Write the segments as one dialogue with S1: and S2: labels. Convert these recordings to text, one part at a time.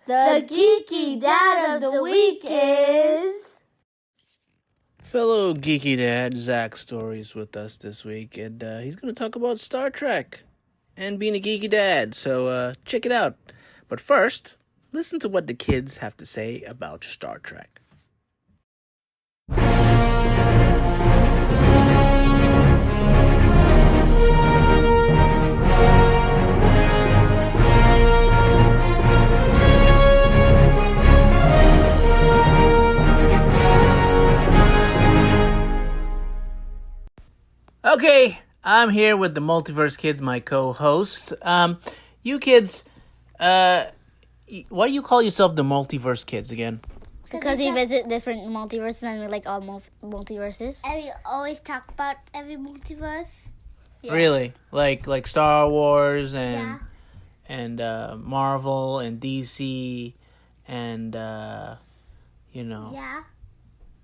S1: The Geeky Dad of the Week is...
S2: Fellow Geeky Dad, Zach Story's with us this week, and he's going to talk about Star Trek and being a Geeky Dad, so check it out. But first, listen to what the kids have to say about Star Trek. Okay, I'm here with the Multiverse Kids, my co-host. You kids, why do you call yourself the Multiverse Kids again?
S3: Because we visit different multiverses and we like all multiverses.
S1: And we always talk about every multiverse.
S2: Yeah. Really? Like Star Wars and Marvel and DC and
S1: Yeah.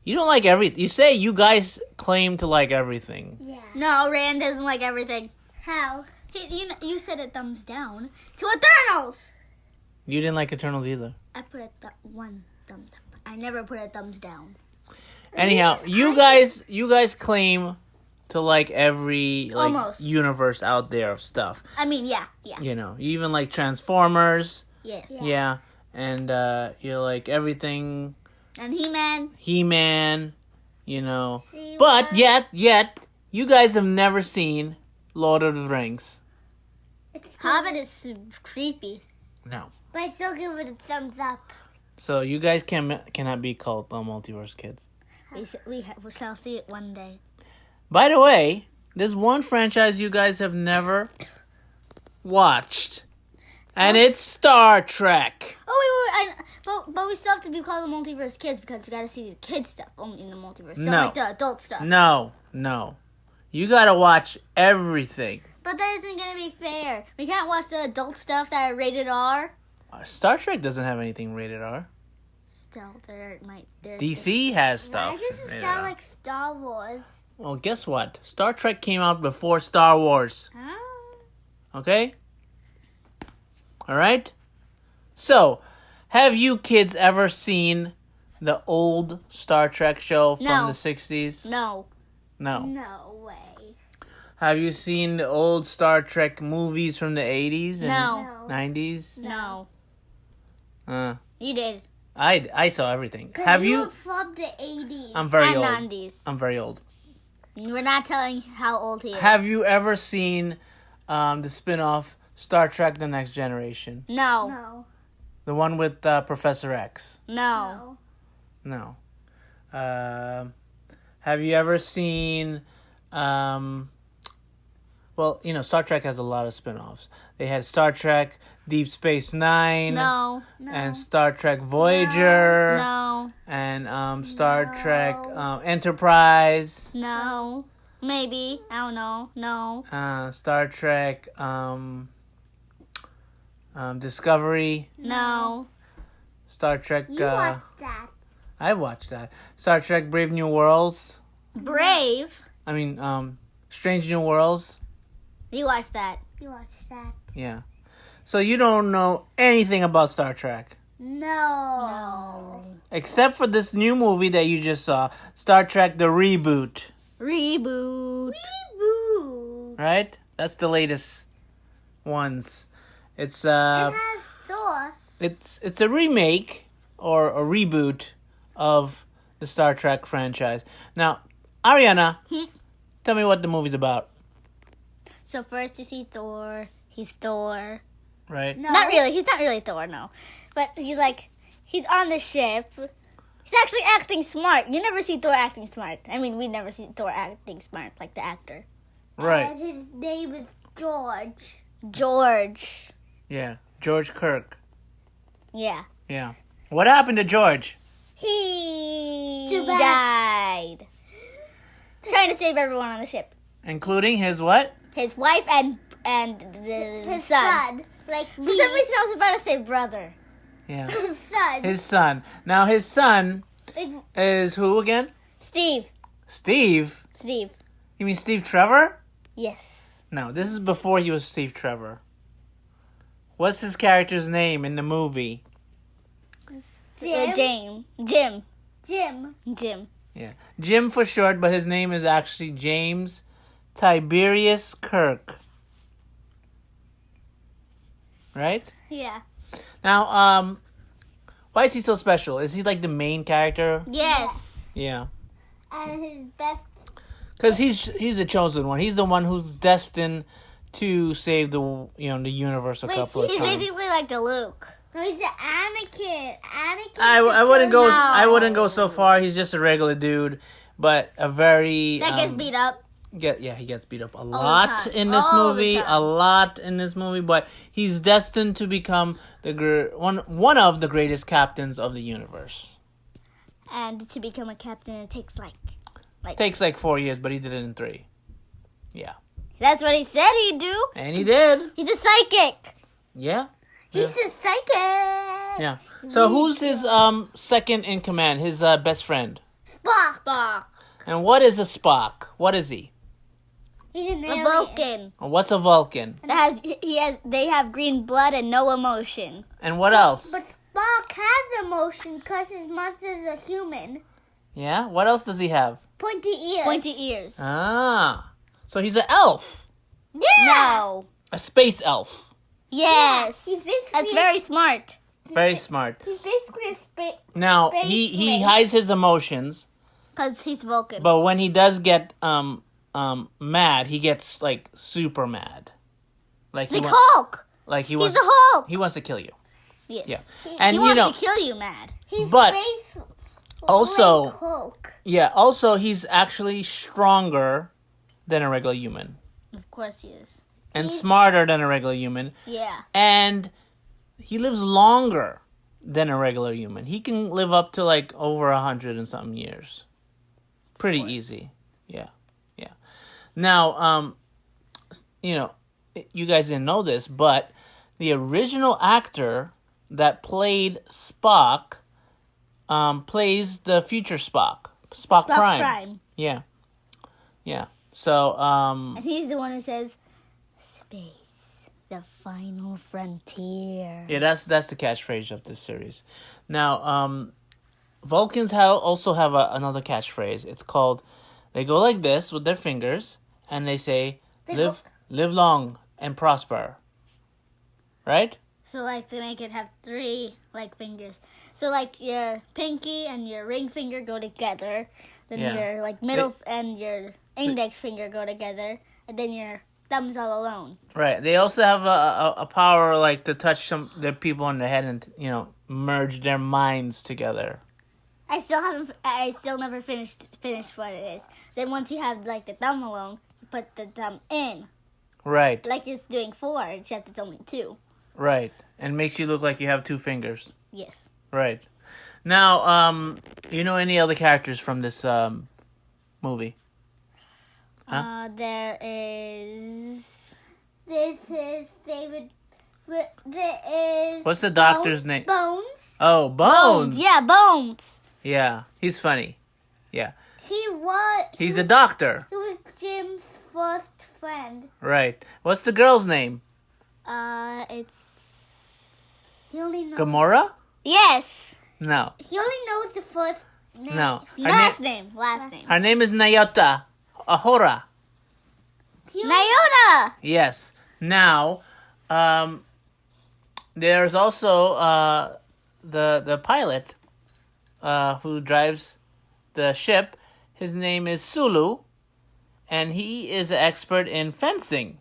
S2: You don't like everything. You say you guys claim to like everything.
S1: Yeah.
S3: No, Rand doesn't like everything.
S1: How?
S3: You said a thumbs down to Eternals.
S2: You didn't like Eternals either.
S3: I put one thumbs up. I never put a thumbs down.
S2: Anyhow, you guys claim to like every
S3: Almost.
S2: universe out there of stuff.
S3: I mean, yeah.
S2: You know, you even like Transformers.
S3: Yes.
S2: Yeah. And you like everything.
S3: And He-Man.
S2: He-Man, But yet, you guys have never seen Lord of the Rings.
S3: Hobbit is creepy.
S2: No.
S1: But I still give it a thumbs up.
S2: So you guys cannot be called the Multiverse Kids.
S3: We shall see it one day.
S2: By the way, there's one franchise you guys have never watched. And it's Star Trek.
S3: Oh, wait. But we still have to be called the Multiverse Kids because we gotta see the kid stuff only in the multiverse.
S2: No.
S3: Not like the adult stuff.
S2: No. You gotta watch everything.
S3: But that isn't gonna be fair. We can't watch the adult stuff that are rated R.
S2: Star Trek doesn't have anything rated R.
S3: Still,
S2: DC has stuff.
S1: Why does it
S2: rated
S1: sound
S2: R.
S1: like Star Wars?
S2: Well, guess what? Star Trek came out before Star Wars. Okay? Alright? So, have you kids ever seen the old Star Trek show from
S3: No.
S2: the 60s?
S3: No.
S1: No way.
S2: Have you seen the old Star Trek movies from the 80s and
S3: No.
S2: 90s?
S3: No.
S2: Uh,
S3: You did.
S2: I saw everything.
S1: Have you from the 80s?
S2: I'm very
S3: And
S2: old.
S3: 90s.
S2: I'm very old.
S3: We're not telling how old he is.
S2: Have you ever seen the spin-off Star Trek The Next Generation?
S3: No.
S1: No.
S2: The one with Professor X?
S3: No.
S2: No. Have you ever seen... Star Trek has a lot of spin-offs. They had Star Trek Deep Space Nine.
S3: No.
S2: And Star Trek Voyager.
S3: No.
S2: And Star Trek Enterprise.
S3: No. Maybe. I don't know. No.
S2: Star Trek Discovery.
S3: No.
S2: Star Trek...
S1: You watched that.
S2: I watched that. Star Trek Brave New Worlds.
S3: Brave.
S2: I mean, Strange New Worlds.
S3: You watched that.
S1: You watched that.
S2: Yeah. So you don't know anything about Star Trek.
S1: No.
S2: Except for this new movie that you just saw. Star Trek The Reboot.
S3: Reboot.
S2: Right? That's the latest ones. It's
S1: It has Thor.
S2: it's a remake or a reboot of the Star Trek franchise. Now, Ariana, tell me what the movie's about.
S3: So first you see Thor. He's Thor.
S2: Right?
S1: No.
S3: Not really. He's not really Thor, no. But he's on the ship. He's actually acting smart. You never see Thor acting smart. I mean, we never see Thor acting smart, like the actor.
S2: Right.
S1: And his name is George.
S3: George.
S2: Yeah. George Kirk.
S3: Yeah.
S2: Yeah. What happened to George?
S3: He
S1: Too bad.
S3: died. Trying to save everyone on the ship.
S2: Including his what?
S3: His wife and
S1: His
S3: son.
S1: son. Like
S3: For some reason, I was about to say brother.
S2: Yeah.
S1: His son.
S2: His son. Now his son is who again?
S3: Steve.
S2: Steve? You mean Steve Trevor?
S3: Yes.
S2: No, this is before he was Steve Trevor. What's his character's name in the movie?
S3: Jim.
S2: Yeah, Jim for short, but his name is actually James Tiberius Kirk. Right?
S3: Yeah.
S2: Now, why is he so special? Is he like the main character?
S3: Yes.
S2: Yeah.
S3: And his best.
S2: Because he's the chosen one. He's the one who's destined to save the universe a couple of
S3: He's
S2: times.
S3: basically like the Luke. No, he's the Anakin.
S2: I wouldn't go so far. He's just a regular dude, but a very
S3: that gets beat up.
S2: He gets beat up a lot in this movie. A lot in this movie, but he's destined to become one of the greatest captains of the universe.
S3: And to become a captain, it takes like
S2: takes like 4 years, but he did it in 3. Yeah.
S3: That's what he said he'd do.
S2: And he did.
S3: He's a psychic.
S2: Yeah.
S3: He's a psychic.
S2: Yeah. So who's his second in command? His best friend.
S3: Spock.
S2: And what is a Spock? What is he?
S3: He's an alien. A Vulcan.
S2: What's a Vulcan?
S3: They have green blood and no emotion.
S2: And what else?
S3: But Spock has emotion because his mother's a human.
S2: Yeah? What else does he have?
S3: Pointy ears.
S2: Ah. So he's an elf.
S3: Yeah. No.
S2: A space elf.
S3: Yes. That's very smart.
S2: Very smart.
S3: He's basically a space.
S2: Now, he hides his emotions.
S3: Because he's Vulcan.
S2: But when he does get mad, he gets like super mad. Like
S3: Hulk.
S2: Like he's
S3: the Hulk.
S2: He wants to kill you.
S3: Yes.
S2: Yeah.
S3: He wants to kill you mad. He's
S2: also
S3: Hulk.
S2: Yeah, also he's actually stronger than a regular human.
S3: Of course he is.
S2: And smarter than a regular human.
S3: Yeah.
S2: And he lives longer than a regular human. He can live up to like over 100 and something years. Pretty easy. Yeah. Yeah. Now, you guys didn't know this, but the original actor that played Spock plays the future Spock. Spock Prime. Yeah. Yeah. So,
S3: and he's the one who says, "Space, the final frontier."
S2: Yeah, that's the catchphrase of this series. Now, Vulcans also have another catchphrase. It's called, they go like this with their fingers, and they say, live long and prosper. Right?
S3: So, like, they make it have 3, like, fingers. So, like, your pinky and your ring finger go together. Then your, like, middle and your index finger go together. And then your thumbs all alone. Right.
S2: They also have a power, like, to touch the people on the head and, merge their minds together.
S3: I still never finished what it is. Then once you have, like, the thumb alone, you put the thumb in. Right. Like you're doing 4, except it's only 2.
S2: Right. And makes you look like you have 2 fingers.
S3: Yes.
S2: Right. Now, any other characters from this movie? Huh?
S3: There is... This is David... There is...
S2: What's the doctor's name?
S3: Bones.
S2: Oh, Bones.
S3: Yeah, Bones.
S2: Yeah, he's funny. Yeah.
S3: He's
S2: a doctor.
S3: He was Jim's first friend.
S2: Right. What's the girl's name?
S3: It's... He only knows...
S2: Gamora?
S3: Yes.
S2: No.
S3: He only knows the first name.
S2: No.
S3: Last name.
S2: Her name is Nyota Ahura.
S3: Nyota!
S2: Yes. Now, there's also the pilot who drives the ship. His name is Sulu, and he is an expert in fencing.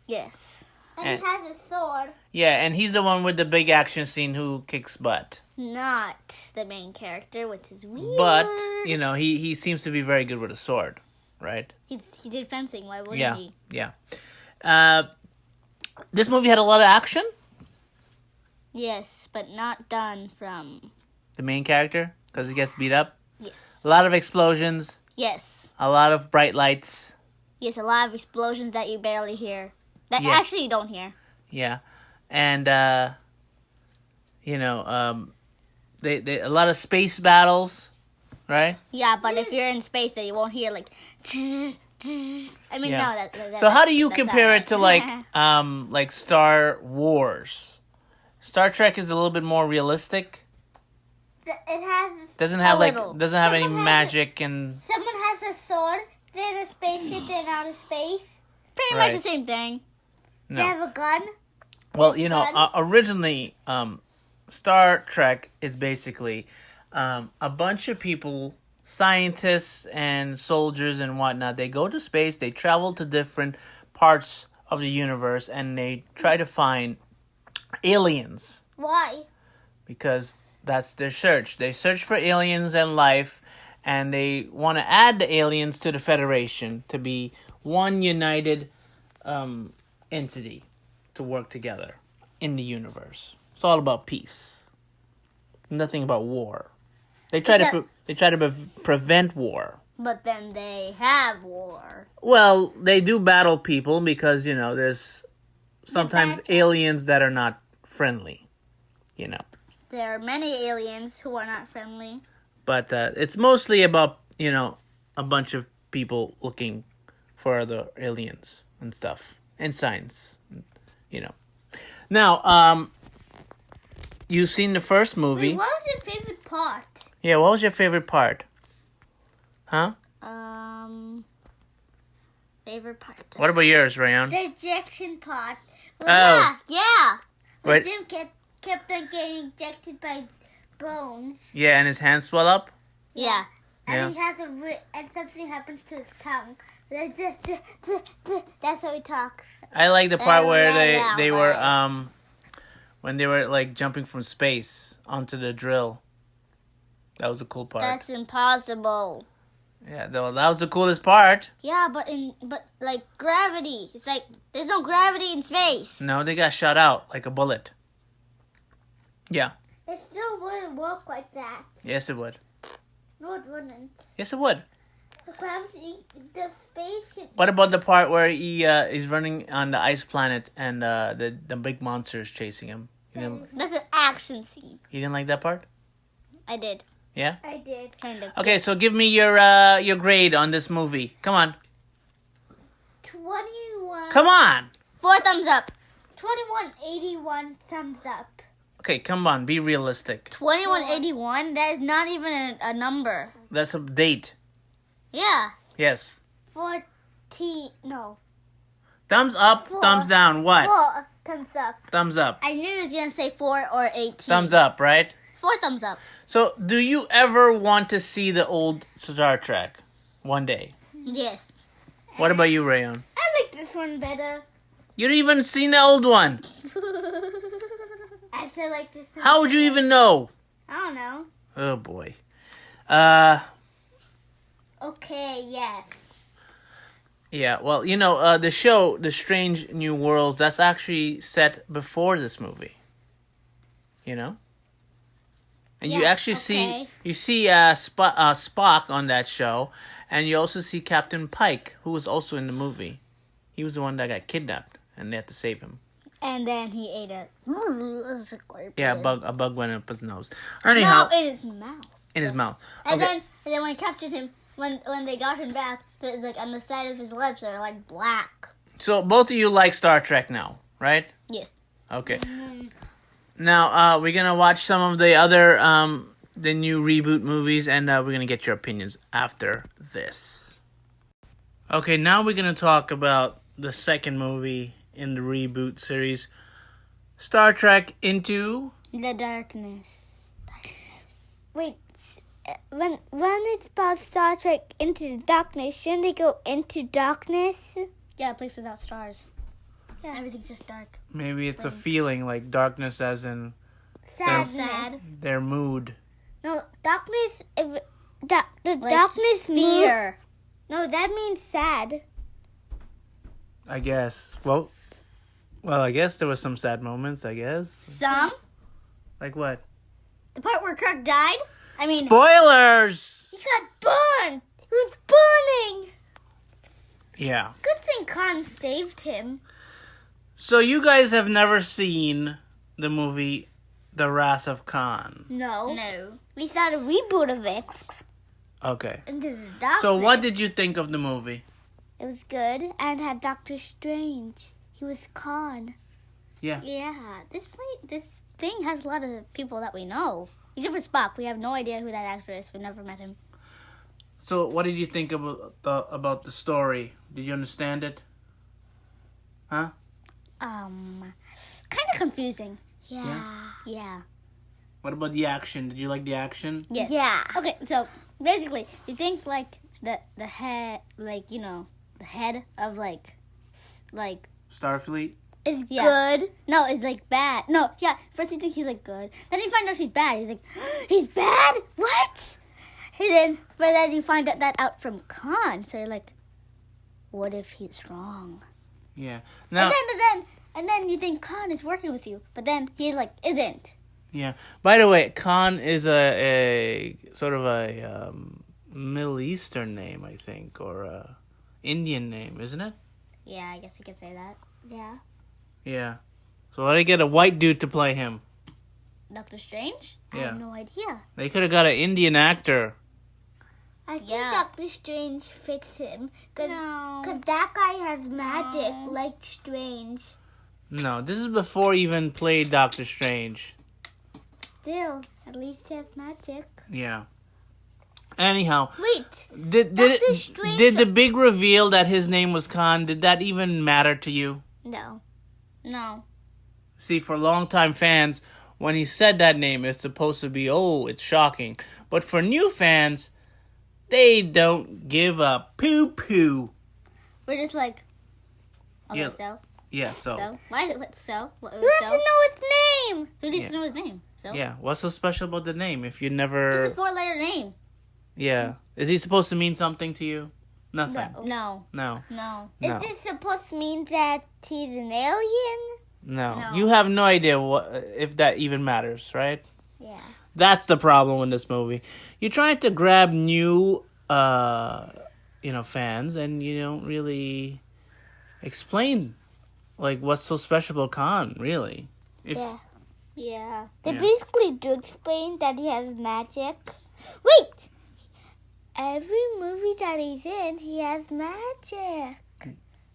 S3: Yes. And he has a sword.
S2: Yeah, and he's the one with the big action scene who kicks butt.
S3: Not the main character, which is weird.
S2: But, he seems to be very good with a sword, right?
S3: He did fencing, why wouldn't he?
S2: Yeah. This movie had a lot of action?
S3: Yes, but not done from...
S2: The main character? Because he gets beat up?
S3: Yes.
S2: A lot of explosions?
S3: Yes.
S2: A lot of bright lights?
S3: Yes, a lot of explosions that you barely hear. That actually you don't hear.
S2: Yeah. And, a lot of space battles, right?
S3: Yeah, but if you're in space, then you won't hear, like... I mean,
S2: yeah.
S3: No.
S2: So how do you compare it to, like Star Wars? Star Trek is a little bit more realistic.
S3: it has
S2: Doesn't have
S3: little.
S2: doesn't have any
S3: Someone has
S2: magic and.
S3: Someone has a sword. Then a spaceship. Then outer space. Pretty
S2: Right.
S3: much the same thing.
S2: No.
S3: They have a gun.
S2: Well,
S3: Fun.
S2: originally, Star Trek is basically a bunch of people, scientists and soldiers and whatnot. They go to space, they travel to different parts of the universe, and they try to find aliens
S3: Why?
S2: because that's their search. They search for aliens and life, and they want to add the aliens to the Federation to be one united entity to work together in the universe. It's all about peace. Nothing about war. They try to prevent war.
S3: But then they have war.
S2: Well, they do battle people because there's sometimes aliens that are not friendly.
S3: There are many aliens who are not friendly.
S2: But it's mostly about a bunch of people looking for other aliens and stuff and science. Now, you've seen the first movie.
S3: Wait, what was your favorite part?
S2: Yeah, what was your favorite part? Huh?
S3: Favorite part.
S2: What about yours, Rayon?
S3: The ejection part.
S2: Oh.
S3: Yeah.
S2: Wait.
S3: Jim kept on getting ejected by bones.
S2: Yeah, and his hands swell up?
S3: Yeah. And
S2: Yeah.
S3: he has and something happens to his tongue. That's how he talks.
S2: I like the part where
S3: yeah,
S2: they were
S3: right.
S2: when they were like jumping from space onto the drill. That was a cool part.
S3: That's impossible.
S2: Yeah, that was the coolest part.
S3: Yeah, but like gravity. It's like there's no gravity in space.
S2: No, they got shot out like a bullet. Yeah.
S3: It still wouldn't work like that.
S2: Yes, it would.
S3: No, it wouldn't.
S2: Yes, it would.
S3: The gravity, the space.
S2: What about the part where he is running on the ice planet and the big monster is chasing him?
S3: That's an action scene.
S2: You didn't like that part?
S3: I did.
S2: Yeah?
S3: I did. Kind of.
S2: Okay, so give me your grade on this movie. Come on.
S3: 21.
S2: Come on.
S3: 4 thumbs up. 2181 thumbs up.
S2: Okay, come on. Be realistic.
S3: 2181? That is not even a number.
S2: That's a date.
S3: Yeah.
S2: Yes.
S3: 14. No.
S2: Thumbs up,
S3: 4.
S2: thumbs down. What?
S3: 4 thumbs up.
S2: Thumbs up.
S3: I knew he was going to say 4 or 18.
S2: Thumbs up, right?
S3: 4 thumbs up.
S2: So, do you ever want to see the old Star Trek one day?
S3: Yes.
S2: What about you, Rayon?
S3: I like this one better.
S2: You didn't even seen the old one.
S3: I feel like this one.
S2: How would you even know?
S3: I don't know.
S2: Oh boy.
S3: Okay, yes.
S2: Yeah, well, the show, The Strange New Worlds, that's actually set before this movie. And you
S3: Yeah,
S2: actually
S3: okay.
S2: see Spock on that show, and you also see Captain Pike, who was also in the movie. He was the one that got kidnapped, and they had to save him.
S3: And then he ate a scorpion.
S2: Yeah, a bug went up his nose. Anyhow,
S3: No, in his mouth.
S2: in his mouth.
S3: And
S2: Okay.
S3: then when I captured him, when they got him back, it was like on the side of his lips, they're like black.
S2: So both of you like Star Trek now, right?
S3: Yes.
S2: Okay. Now, we're gonna watch some of the other the new reboot movies, and we're gonna get your opinions after this. Okay, now we're gonna talk about the second movie in the reboot series, Star Trek Into
S3: The darkness. Wait, when it's about Star Trek Into the Darkness, shouldn't they go into darkness? Yeah, a place without stars. Yeah, everything's just dark.
S2: Maybe it's a feeling like darkness, as in
S3: Sad.
S2: their mood.
S3: No, darkness. The darkness fear. No, that means sad.
S2: I guess. Well, I guess there were some sad moments. I guess.
S3: Some.
S2: Like what?
S3: The part where Kirk died. I mean,
S2: Spoilers.
S3: he got burned. He was burning.
S2: Yeah.
S3: Good thing Khan saved him.
S2: So you guys have never seen the movie The Wrath of Khan?
S3: No. We saw a reboot of it.
S2: Okay.
S3: Into the darkness.
S2: So what did you think of the movie?
S3: It was good and had Doctor Strange. He was Khan.
S2: Yeah.
S3: Yeah. This thing has a lot of people that we know. Except for Spock. We have no idea who that actor is. We've never met him.
S2: So, what did you think about the story? Did you understand it? Huh?
S3: Kind of confusing. Yeah.
S2: What about the action? Did you like the action?
S3: Yes.
S1: Yeah.
S3: Okay, so basically, you think like the head, like, you know, the head of like
S2: Starfleet?
S1: It's
S3: Yeah.
S1: good.
S3: no, it's like bad. No, yeah. First you think he's like good, then you find out he's bad. He's like, he's bad. What? But then you find that out from Khan. So you're like, what if he's wrong?
S2: Yeah. Now,
S3: And then you think Khan is working with you, but then he like isn't.
S2: yeah. By the way, Khan is a sort of a Middle Eastern name, I think, or a Indian name, isn't it?
S3: Yeah, I guess you could say that.
S1: Yeah.
S2: Yeah. So why did they get a white dude to play him?
S3: Doctor Strange? I
S2: Yeah.
S3: have no idea.
S2: They could have got an Indian actor.
S1: I think
S3: Yeah.
S1: Doctor Strange fits him. Cause
S3: No.
S1: that guy has magic
S3: No.
S1: like Strange.
S2: No, this is before he even played Doctor Strange.
S1: Still, at least he has magic.
S2: Yeah. Anyhow,
S1: Wait.
S2: did
S1: Doctor Strange-
S2: did the big reveal that his name was Khan, did that even matter to you?
S1: No.
S3: No.
S2: See, for longtime fans, when he said that name, it's supposed to be, oh, it's shocking. But for new fans, they don't give a poo-poo.
S3: We're just like, okay,
S2: Yeah.
S3: so?
S2: Yeah, so.
S3: So? Why is it so? What,
S1: Who doesn't
S3: so?
S1: know its name?
S3: Who needs
S2: Yeah.
S3: to know his name? So?
S2: Yeah, what's so special about the name if you
S3: It's
S2: never...
S3: a 4-letter name.
S2: Yeah. Is he supposed to mean something to you? Nothing.
S3: No.
S2: No.
S3: No.
S2: No.
S1: Is it supposed to mean that he's an alien?
S2: No.
S3: No.
S2: You have no idea what if that even matters, right?
S1: Yeah.
S2: That's the problem in this movie. You're trying to grab new, fans, and you don't really explain, like, what's so special about Khan, really.
S1: Yeah.
S3: Yeah.
S1: They
S2: Yeah.
S1: basically do explain that he has magic. Wait! Every movie that he's in, he has magic.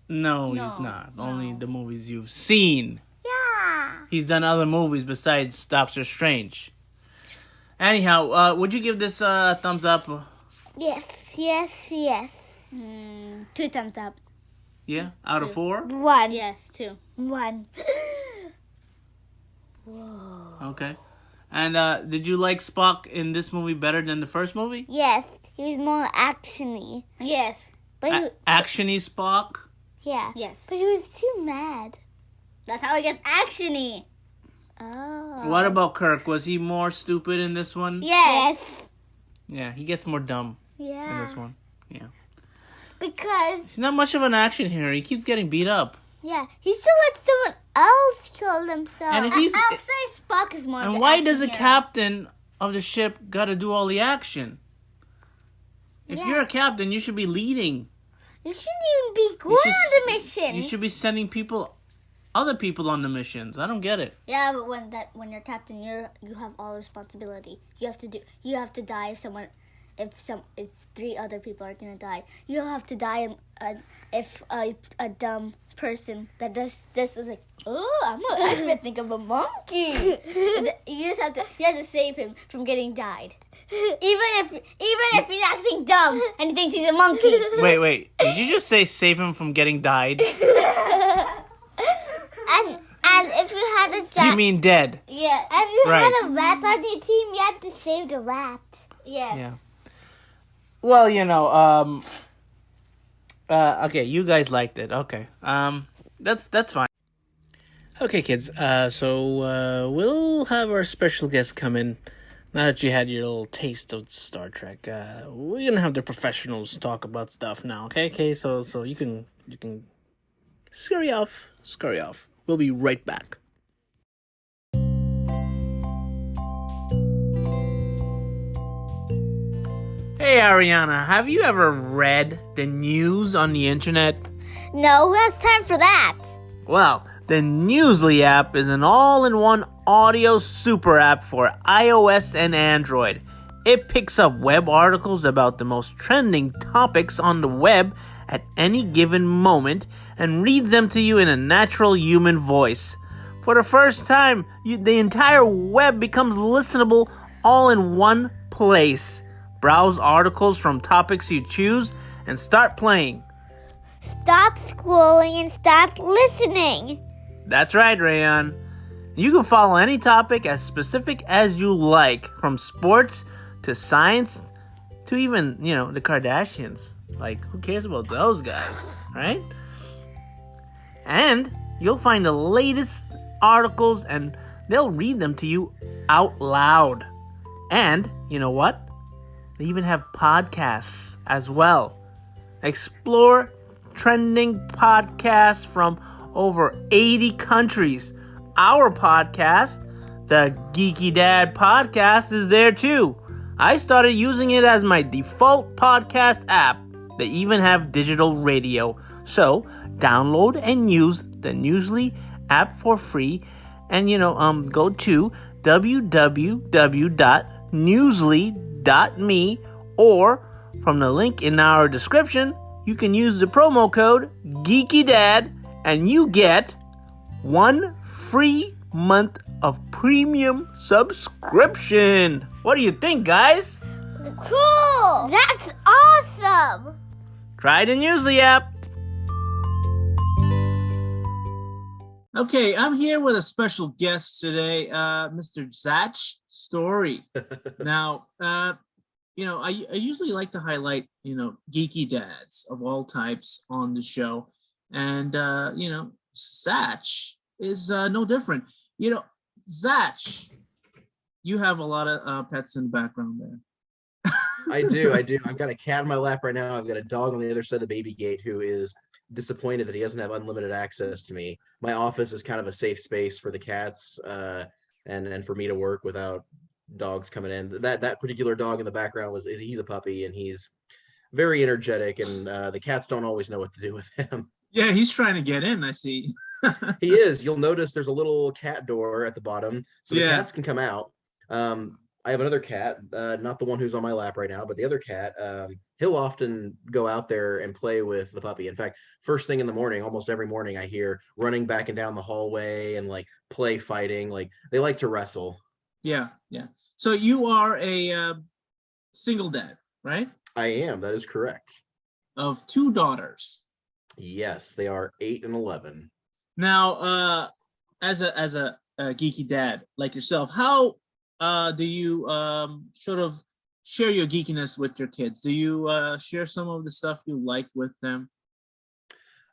S2: No,
S3: No,
S2: he's not.
S3: no.
S2: Only the movies you've seen.
S1: Yeah.
S2: He's done other movies besides Doctor Strange. Anyhow, would you give this a thumbs up?
S1: Yes, yes, yes.
S3: 2 thumbs up.
S2: Yeah? Out of 4?
S1: One.
S3: Yes, 2.
S1: One.
S2: Okay. And did you like Spock in this movie better than the first movie?
S1: Yes, he was more actiony.
S3: Yes.
S1: But he,
S2: Actiony Spock?
S1: yeah.
S3: Yes.
S1: But he was too mad.
S3: That's how it gets actiony.
S1: Oh.
S2: What about Kirk? Was he more stupid in this one?
S3: Yes.
S2: Yeah, he gets more dumb in
S1: Yeah.
S2: this one. Yeah.
S1: Because,
S2: He's not much of an action hero. He keeps getting beat up.
S1: yeah, he should let someone else kill himself.
S2: And if he's
S3: I'll say Spock is more of
S2: and
S3: an
S2: why
S3: action
S2: does the
S3: hero.
S2: captain of the ship got to do all the action? If
S1: Yeah.
S2: you're a captain, you should be leading.
S1: You shouldn't even be going
S2: should
S1: on the mission.
S2: You should be sending other people on the missions. I don't get it.
S3: Yeah, but when you're captain, you have all responsibility. You have to die if 3 other people are gonna die. You have to die if a dumb person that does this is like, oh, I'm gonna think of a monkey. You have to save him from getting died. Even if he's acting dumb and he thinks he's a monkey.
S2: Wait. Did you just say save him from getting died?
S1: And if you had a
S2: You mean dead?
S3: Yeah.
S1: if you
S2: Right.
S1: had a rat on your team, you had to save the rat.
S3: Yes.
S2: Yeah. Well, okay, you guys liked it. Okay. That's fine. Okay, kids. So we'll have our special guest come in. Now that you had your little taste of Star Trek, we're gonna have the professionals talk about stuff now. Okay. So you can scurry off. We'll be right back. Hey Ariana, have you ever read the news on the internet?
S1: No, who has time for that?
S2: Well, the Newsly app is an all-in-one audio super app for iOS and Android. It picks up web articles about the most trending topics on the web at any given moment and reads them to you in a natural human voice. For the first time, the entire web becomes listenable all in one place. Browse articles from topics you choose and start playing.
S1: Stop scrolling and start listening.
S2: That's right, Rayon. You can follow any topic as specific as you like, from sports to science to even, the Kardashians. Like, who cares about those guys, right? And you'll find the latest articles and they'll read them to you out loud. And, you know what? They even have podcasts as well. Explore trending podcasts from over 80 countries. Our podcast, the Geeky Dad podcast, is there too. I started using it as my default podcast app. They even have digital radio. So, download and use the Newsly app for free. And, go to www.newsly.me, or from the link in our description, you can use the promo code GeekyDad and you get 1 free month of premium subscription. What do you think, guys?
S1: Cool! That's awesome!
S2: Try the Newsly app. Okay, I'm here with a special guest today, Mr. Zach Story. Now, I usually like to highlight, geeky dads of all types on the show. And, Zach is no different. Zach, you have a lot of pets in the background there.
S4: I do. I've got a cat in my lap right now. I've got a dog on the other side of the baby gate who is disappointed that he doesn't have unlimited access to me. My office is kind of a safe space for the cats, and for me to work without dogs coming in. That particular dog in the background he's a puppy, and he's very energetic, and the cats don't always know what to do with him.
S2: Yeah, he's trying to get in, I see.
S4: He is. You'll notice there's a little cat door at the bottom, so the cats can come out. I have another cat, not the one who's on my lap right now, but the other cat. He'll often go out there and play with the puppy. In fact, first thing in the morning, almost every morning, I hear running back and down the hallway and like play fighting. Like they like to wrestle.
S2: Yeah. So you are a single dad, right?
S4: I am. That is correct.
S2: Of 2 daughters.
S4: Yes, they are 8 and 11.
S2: Now, as a geeky dad like yourself, how do you sort of share your geekiness with your kids? Do you share some of the stuff you like with them?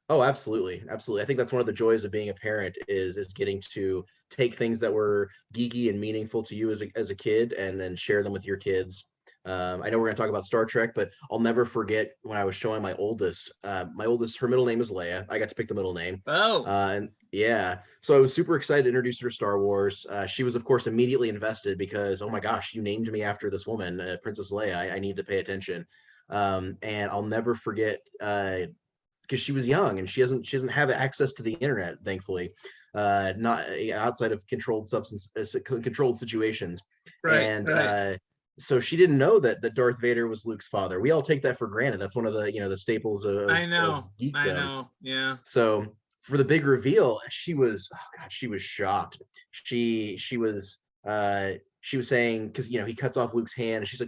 S4: Oh, absolutely. I think that's one of the joys of being a parent is getting to take things that were geeky and meaningful to you as a kid and then share them with your kids. I know we're going to talk about Star Trek, but I'll never forget when I was showing my oldest, her middle name is Leia. I got to pick the middle name.
S2: Oh.
S4: And yeah. So I was super excited to introduce her to Star Wars. She was, of course, immediately invested because, oh my gosh, you named me after this woman, Princess Leia. I need to pay attention. And I'll never forget, because she was young and she doesn't have access to the internet, thankfully, not outside of controlled situations.
S2: Right.
S4: And,
S2: right.
S4: So she didn't know that Darth Vader was Luke's father. We all take that for granted. That's one of the the staples of
S2: I know.
S4: Of geekdom.
S2: I know. Yeah.
S4: So for the big reveal, she was shocked. She was saying, because he cuts off Luke's hand, and she's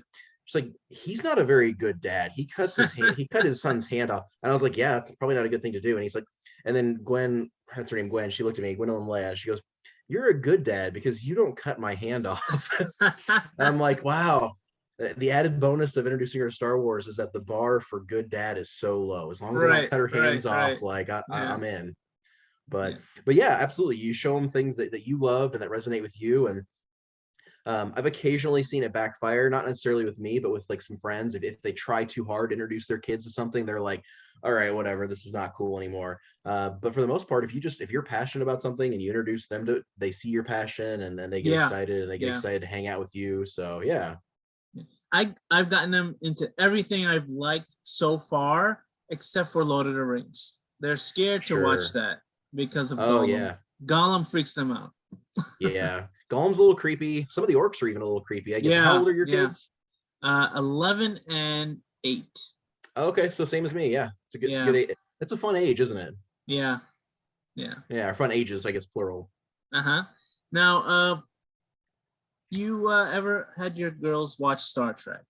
S4: like, he's not a very good dad. He cut his son's hand off. And I was like, yeah, that's probably not a good thing to do. And he's like, and then Gwen, that's her name, Gwen, she looked at me, Gwendolyn Leia, she goes, you're a good dad because you don't cut my hand off. I'm like, wow. The added bonus of introducing her to Star Wars is that the bar for good dad is so low. As long as I don't cut her hands off, like I'm in. But yeah, absolutely. You show them things that you love and that resonate with you. And I've occasionally seen it backfire, not necessarily with me, but with like some friends. If they try too hard to introduce their kids to something, they're like, all right, whatever, this is not cool anymore. But for the most part, if you're passionate about something and you introduce them to it, they see your passion and they get excited and they get excited to hang out with you. So yeah.
S2: I've gotten them into everything I've liked so far, except for Lord of the Rings. They're scared to watch that because of Gollum. Yeah. Gollum freaks them out.
S4: Yeah. Gollum's a little creepy. Some of the orcs are even a little creepy. I guess. How old are your kids?
S2: 11 and 8.
S4: Okay, so same as me. Yeah, it's a good age. It's a fun age, isn't it?
S2: Yeah.
S4: Our fun ages, I guess, plural.
S2: Now, you ever had your girls watch Star Trek?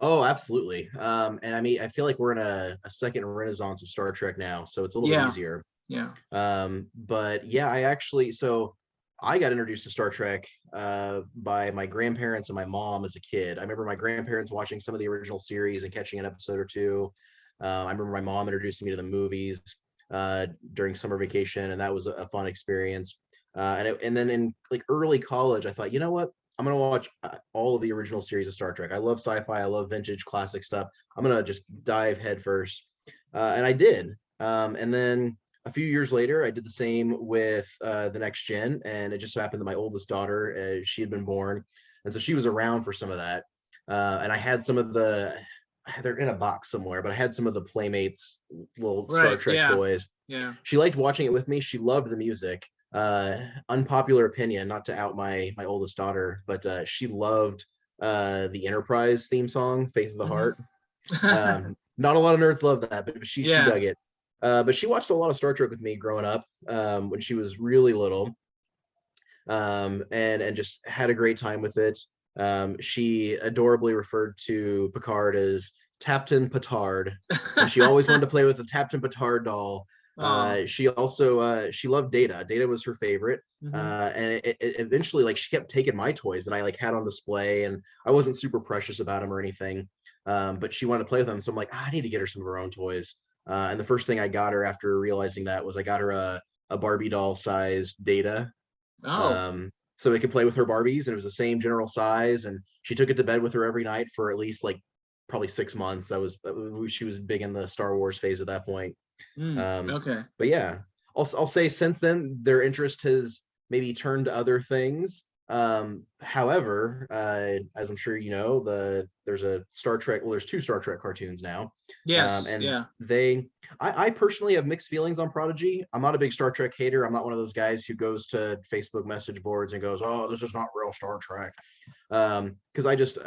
S4: Oh, absolutely. And I mean, I feel like we're in a second renaissance of Star Trek now, so it's a little bit easier.
S2: Yeah.
S4: But yeah, I got introduced to Star Trek by my grandparents and my mom as a kid. I remember my grandparents watching some of the original series and catching an episode or two. I remember my mom introducing me to the movies during summer vacation, and that was a fun experience. And then in like early college, I thought, you know what? I'm gonna watch all of the original series of Star Trek. I love sci-fi. I love vintage classic stuff. I'm gonna just dive headfirst, and I did. And then a few years later, I did the same with the Next Gen, and it just so happened that my oldest daughter, she had been born, and so she was around for some of that. And I had some of they're in a box somewhere, but I had some of the Playmates little Star Trek toys.
S2: Yeah.
S4: She liked watching it with me. She loved the music. Unpopular opinion, not to out my oldest daughter, but she loved the Enterprise theme song, Faith of the Heart. Not a lot of nerds love that, but she dug it. But she watched a lot of Star Trek with me growing up when she was really little, and just had a great time with it. She adorably referred to Picard as Captain Petard, and she always wanted to play with the Captain Petard doll. She also she loved Data. Data was her favorite, and it eventually, like, she kept taking my toys that I like had on display, and I wasn't super precious about them or anything, but she wanted to play with them. So I'm like, I need to get her some of her own toys. And the first thing I got her after realizing that was I got her a Barbie doll sized Data. So it could play with her Barbies, and it was the same general size. And she took it to bed with her every night for at least like probably 6 months. She was big in the Star Wars phase at that point.
S2: Okay.
S4: But yeah, I'll say since then their interest has maybe turned to other things. However, as I'm sure you know, there's a Star Trek. Well, there's 2 Star Trek cartoons now.
S2: Yes.
S4: I personally have mixed feelings on Prodigy. I'm not a big Star Trek hater. I'm not one of those guys who goes to Facebook message boards and goes, "Oh, this is not real Star Trek." Because I just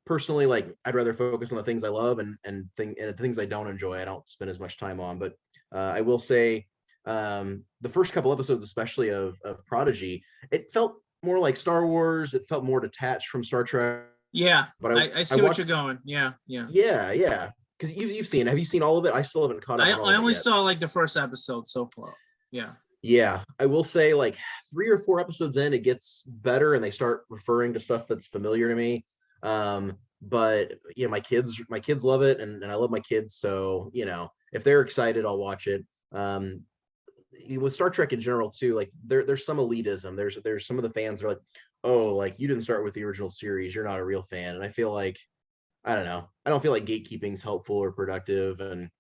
S4: personally, like, I'd rather focus on the things I love and the things I don't enjoy, I don't spend as much time on. But I will say, the first couple episodes, especially of Prodigy, it felt more like Star Wars. It felt more detached from Star Trek.
S2: Yeah, but I see what you're going. Yeah.
S4: Because have you seen all of it? I still haven't caught up.
S2: I only saw like the first episode so far. Yeah,
S4: I will say, like, 3 or 4 episodes in, it gets better, and they start referring to stuff that's familiar to me. But you know, my kids love it, and I love my kids, so you know, if they're excited, I'll watch it. With Star Trek in general too, like there's some elitism. There's some of the fans that are like, oh, like, you didn't start with the original series, you're not a real fan. And I feel like, I don't know, I don't feel like gatekeeping's helpful or productive. And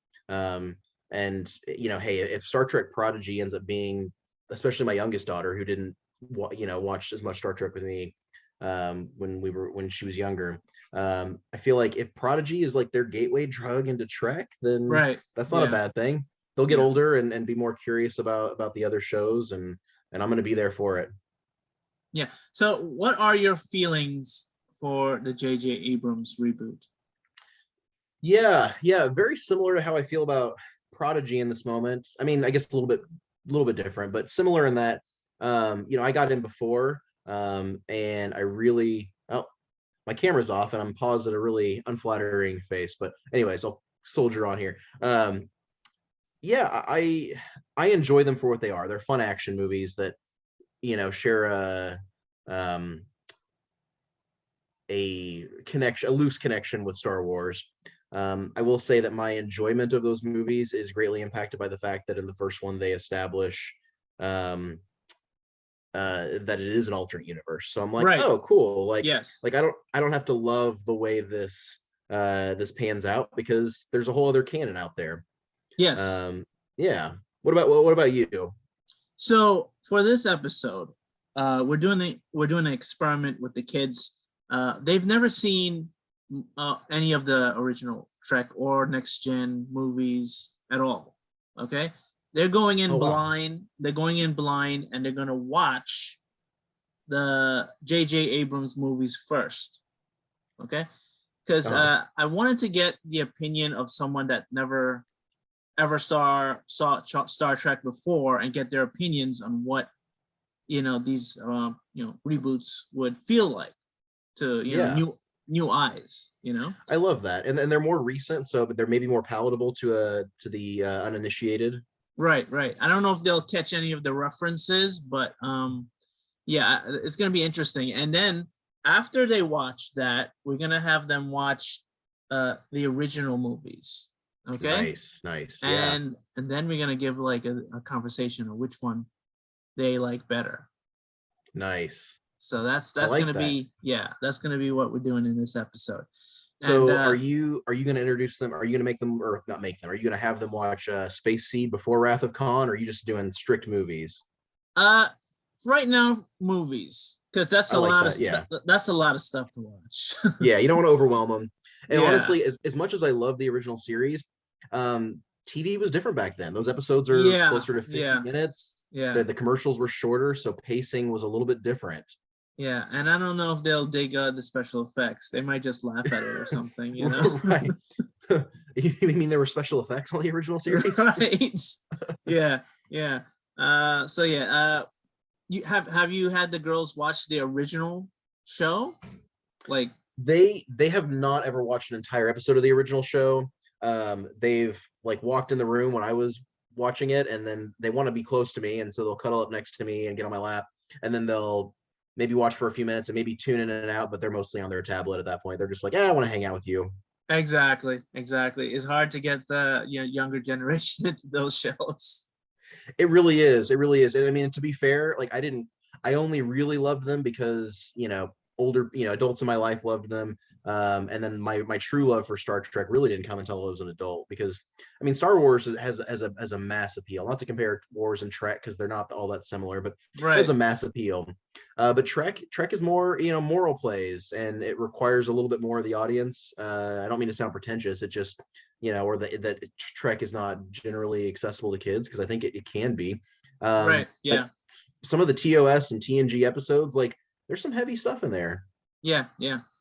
S4: you know, hey, if Star Trek Prodigy ends up being, especially my youngest daughter who didn't watch as much Star Trek with me when she was younger, I feel like if Prodigy is like their gateway drug into Trek, then that's not a bad thing. They'll get older and be more curious about the other shows, and I'm going to be there for it.
S2: Yeah. So what are your feelings for the J.J. Abrams reboot?
S4: Yeah, very similar to how I feel about Prodigy in this moment. I mean, I guess a little bit different, but similar in that, I got in before, and I really, my camera's off and I'm paused at a really unflattering face, but anyways, I'll soldier on here. I enjoy them for what they are. They're fun action movies that, share a loose connection with Star Wars. I will say that my enjoyment of those movies is greatly impacted by the fact that in the first one they establish that it is an alternate universe. So I'm like, oh, cool. Like, yes. Like, I don't have to love the way this pans out, because there's a whole other canon out there.
S2: Yes.
S4: Yeah. What about you?
S2: So for this episode, we're doing an experiment with the kids. They've never seen any of the original Trek or Next Gen movies at all. Okay, they're going in blind. Wow. They're going in blind, and they're gonna watch the J.J. Abrams movies first. Okay, because I wanted to get the opinion of someone that never ever saw Star Trek before, and get their opinions on what these reboots would feel like to new eyes.
S4: I love that, and they're more recent, so but they're maybe more palatable to the uninitiated.
S2: Right. I don't know if they'll catch any of the references, but yeah, it's gonna be interesting. And then after they watch that, we're gonna have them watch the original movies. Okay.
S4: Nice. Yeah.
S2: And then we're gonna give like a conversation of which one they like better.
S4: Nice.
S2: So that's
S4: like
S2: gonna
S4: that.
S2: be that's gonna be what we're doing in this episode.
S4: So
S2: And,
S4: are you going to introduce them? Are you going to make them, or not make them? Are you going to have them watch Space Seed before Wrath of Khan, or are you just doing strict movies?
S2: Right now, movies, because that's a lot of that's a lot of stuff to watch.
S4: Yeah, you don't want to overwhelm them. And honestly, as much as I love the original series, TV was different back then. Those episodes are closer to 50 minutes.
S2: Yeah,
S4: the commercials were shorter, so pacing was a little bit different.
S2: Yeah, and I don't know if they'll dig the special effects. They might just laugh at it or something,
S4: Right. You mean there were special effects on the original series?
S2: Right. Yeah. So you have you had the girls watch the original show? Like
S4: they have not ever watched an entire episode of the original show. They've like walked in the room when I was watching it, and then they want to be close to me, and so they'll cuddle up next to me and get on my lap, and then they'll maybe watch for a few minutes and maybe tune in and out, but they're mostly on their tablet at that point. They're just like, I want to hang out with you.
S2: Exactly. It's hard to get the younger generation into those shows.
S4: It really is. And I mean, to be fair, like I only really loved them because, older, adults in my life loved them. And then my true love for Star Trek really didn't come until I was an adult, because I mean, Star Wars has a mass appeal. Not to compare Wars and Trek, because they're not all that similar, but it has a mass appeal. But Trek is more, moral plays, and it requires a little bit more of the audience. I don't mean to sound pretentious. It just, or that Trek is not generally accessible to kids, because I think it can be.
S2: Right. Yeah.
S4: Some of the TOS and TNG episodes, like there's some heavy stuff in there.
S2: Yeah.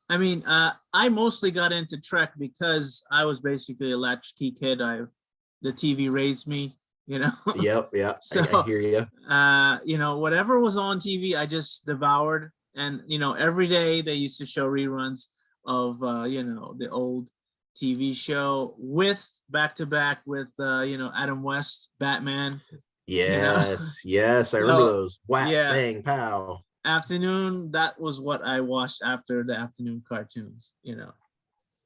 S2: I mean, I mostly got into Trek because I was basically a latchkey kid. The TV raised me,
S4: Yep.
S2: So,
S4: I hear you.
S2: Whatever was on TV, I just devoured. And, every day they used to show reruns of, the old TV show with back to back with, Adam West, Batman.
S4: Yes. I remember those. Whack, bang, pow.
S2: Afternoon, that was what I watched after the afternoon cartoons.
S4: Yeah.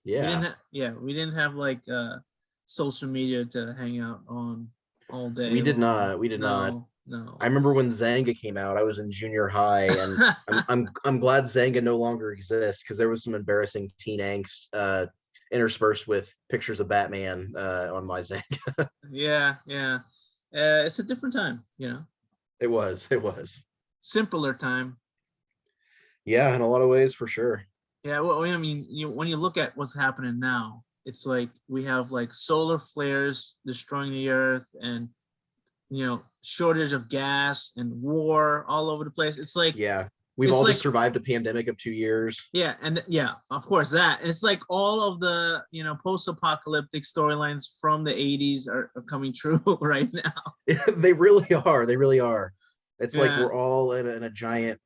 S2: We didn't have like social media to hang out on all day.
S4: We did not.
S2: No.
S4: I remember when Zanga came out. I was in junior high, and I'm glad Zanga no longer exists, because there was some embarrassing teen angst interspersed with pictures of Batman on my Zanga.
S2: Yeah. It's a different time,
S4: It was.
S2: Simpler time.
S4: Yeah, in a lot of ways, for sure.
S2: Yeah, well, I mean, when you look at what's happening now, it's like we have like solar flares destroying the earth, and shortage of gas and war all over the place. It's like
S4: we've all just survived a pandemic of 2 years.
S2: Yeah, and of course that. And it's like all of the post-apocalyptic storylines from the 80s are coming true right now.
S4: They really are. It's like we're all in a giant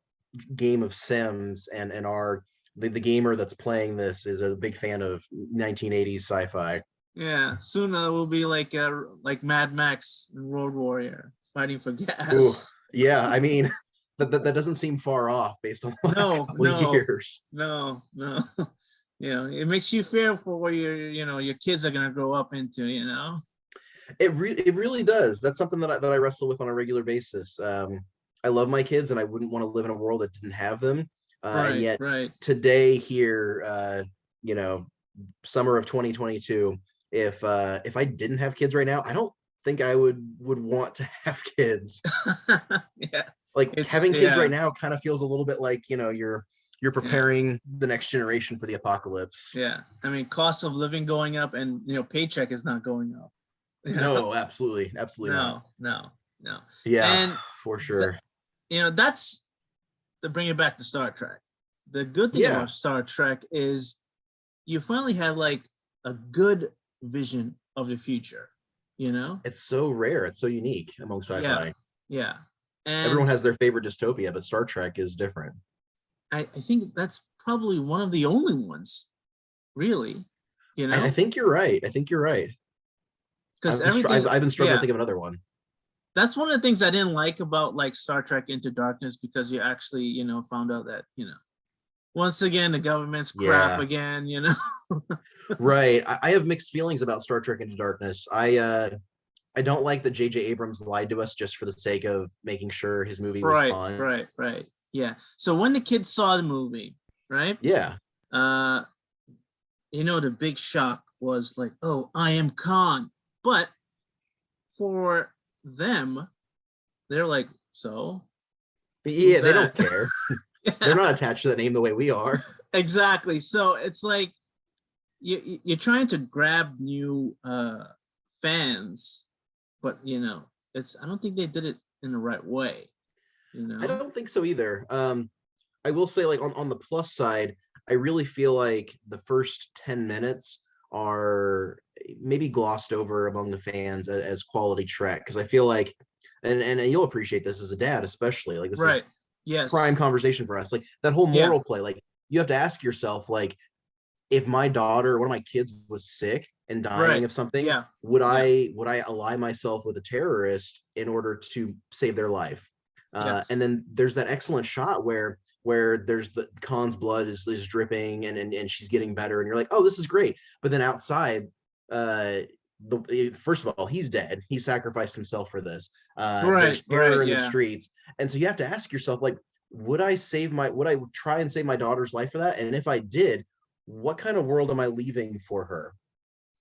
S4: game of Sims, and the gamer that's playing this is a big fan of 1980s sci-fi.
S2: Yeah, soon we'll be like Mad Max and Road Warrior fighting for gas.
S4: Ooh, yeah, I mean that doesn't seem far off based on the last couple of years.
S2: No. It makes you fear for where your kids are gonna grow up into.
S4: It really does. That's something that I wrestle with on a regular basis. I love my kids, and I wouldn't want to live in a world that didn't have them. And yet today here, summer of 2022, if I didn't have kids right now, I don't think I would want to have kids.
S2: Yeah.
S4: Like having kids right now kind of feels a little bit like, you're preparing the next generation for the apocalypse.
S2: Yeah. I mean, cost of living going up, and paycheck is not going up.
S4: No, absolutely
S2: not.
S4: No.
S2: Yeah, and
S4: for sure.
S2: That's to bring it back to Star Trek. The good thing about Star Trek is you finally have like a good vision of the future.
S4: It's so rare. It's so unique among sci-fi.
S2: Yeah.
S4: Everyone
S2: And
S4: has their favorite dystopia, but Star Trek is different.
S2: I think that's probably one of the only ones, really,
S4: I think you're right. I think you're right.
S2: because everything,
S4: I've been struggling to
S2: yeah,
S4: think of another one.
S2: that's one of the things I didn't like about like Star Trek Into Darkness, because you actually, found out that, once again, the government's crap
S4: Yeah.
S2: again,
S4: Right. I have mixed feelings about Star Trek Into Darkness. I don't like that J.J. Abrams lied to us just for the sake of making sure his movie was
S2: Right,
S4: fun.
S2: right. Yeah. So when the kids saw the movie, right?
S4: Yeah.
S2: The big shock was like, oh, I am Khan. But for them, they're like, so?
S4: Yeah, they
S2: that?
S4: don't care.
S2: Yeah,
S4: They're not attached to that name the way we are.
S2: exactly. So it's like you're trying to grab new fans, but I don't think they did it in the right way.
S4: I don't think so either. I will say, like, on the plus side, I really feel like the first 10 minutes are maybe glossed over among the fans as quality Trek, because I feel like, and you'll appreciate this as a dad, especially, like, this is
S2: Right. Yes.
S4: prime conversation for us. Like, that whole
S2: Yeah.
S4: moral play, like, you have to ask yourself, like, if my daughter, one of my kids, was sick and dying
S2: Right.
S4: of something,
S2: Yeah.
S4: would
S2: Yeah.
S4: I ally myself with a terrorist in order to save their life?
S2: Yeah.
S4: And then there's that excellent shot where there's the Khan's blood is dripping and she's getting better, and you're like, oh, this is great. But then outside, first of all, he's dead. He sacrificed himself for this.
S2: Right.
S4: There's terror
S2: Right.
S4: in the
S2: Yeah.
S4: streets, and so you have to ask yourself, like, would I try and save my daughter's life for that? And if I did, what kind of world am I leaving for her?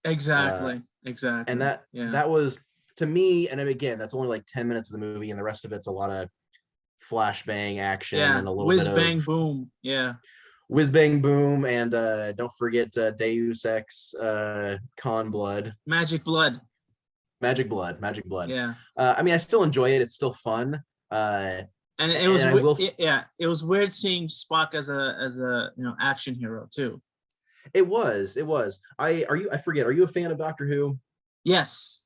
S2: Exactly. Exactly.
S4: And that was, to me, and again, that's only like 10 minutes of the movie, and the rest of it's a lot of flashbang action and a little
S2: Whiz
S4: bit
S2: bang
S4: of
S2: boom. Yeah.
S4: whiz bang boom, and don't forget Deus Ex Con blood.
S2: Magic blood.
S4: Magic blood.
S2: Yeah.
S4: I mean, I still enjoy it. It's still fun.
S2: And it was
S4: and
S2: it was weird seeing Spock as a action hero too.
S4: It was. I forget. Are you a fan of Doctor Who?
S2: Yes.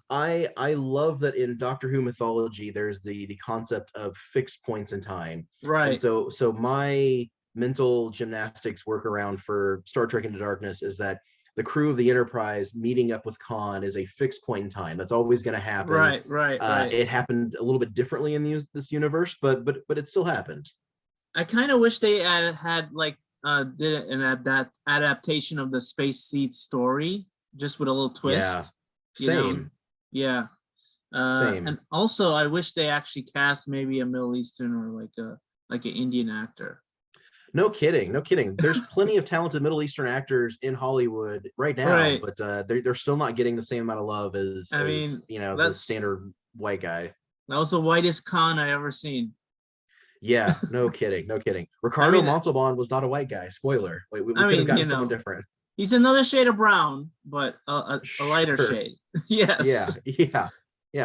S4: I love that in Doctor Who mythology, there's the concept of fixed points in time.
S2: Right.
S4: And so my mental gymnastics workaround for Star Trek Into Darkness is that the crew of the Enterprise meeting up with Khan is a fixed point in time. That's always going to happen.
S2: Right.
S4: It happened a little bit differently in this universe, but it still happened.
S2: I kind of wish they had like did an adaptation of the Space Seed story, just with a little twist.
S4: Yeah. Same.
S2: Yeah.
S4: Same.
S2: And also, I wish they actually cast maybe a Middle Eastern or like an Indian actor.
S4: No kidding. There's plenty of talented Middle Eastern actors in Hollywood right now, but they're still not getting the same amount of love as the standard white guy.
S2: That was the whitest Khan I ever seen.
S4: Yeah, no kidding. Ricardo Montalban was not a white guy. Spoiler. We could have gotten someone different.
S2: He's another shade of brown, but a lighter shade. Yes.
S4: Yeah.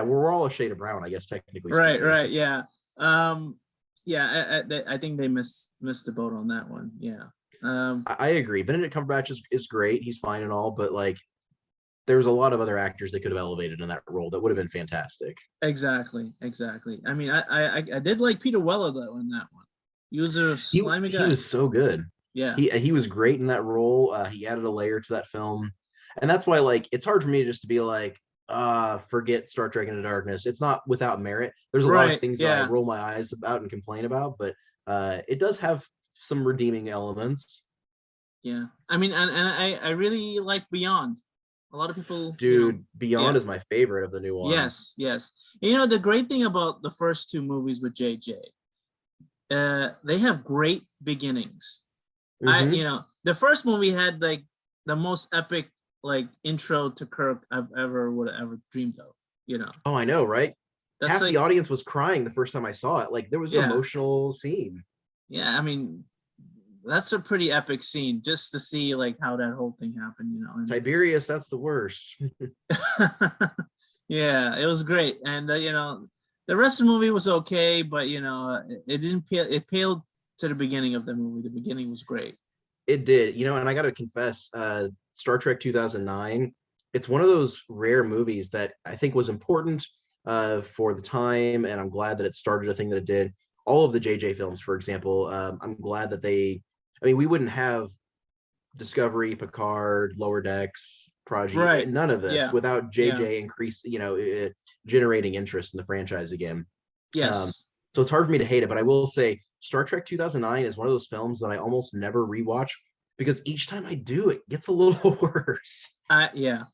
S4: We're all a shade of brown, I guess, technically.
S2: Right. Yeah. I think they missed the boat on that one. Yeah.
S4: I agree. Benedict Cumberbatch is great. He's fine and all, but like, there's a lot of other actors they could have elevated in that role that would have been fantastic.
S2: Exactly. I mean, I did like Peter Weller though in that one. He was a slimy guy.
S4: He was so good.
S2: Yeah.
S4: He was great in that role. He added a layer to that film, and that's why, like, it's hard for me just to be like, forget Star Trek Into Darkness. It's not without merit. There's a lot of things that I roll my eyes about and complain about, but it does have some redeeming elements.
S2: Yeah, I mean, and I really like Beyond. A lot of people,
S4: Beyond is my favorite of the new ones.
S2: Yes. The great thing about the first two movies with JJ, they have great beginnings.
S4: Mm-hmm.
S2: The first movie had like the most epic like intro to Kirk I've would have ever dreamed of.
S4: Oh, I know, right?
S2: That's
S4: half the audience was crying the first time I saw it. Like, there was an emotional scene.
S2: Yeah, I mean, that's a pretty epic scene just to see like how that whole thing happened.
S4: Tiberius, that's the worst.
S2: Yeah, it was great, and the rest of the movie was okay, but it didn't pale. It paled to the beginning of the movie. The beginning was great.
S4: It did, and I got to confess, Star Trek 2009, it's one of those rare movies that I think was important, for the time, and I'm glad that it started a thing that it did. All of the JJ films, for example, I'm glad that we wouldn't have Discovery, Picard, Lower Decks, Prodigy,
S2: Right.
S4: none of this
S2: Yeah.
S4: without
S2: Yeah.
S4: JJ generating interest in the franchise again.
S2: Yes.
S4: So it's hard for me to hate it, but I will say Star Trek 2009 is one of those films that I almost never rewatch because each time I do, it gets a little worse.
S2: Yeah.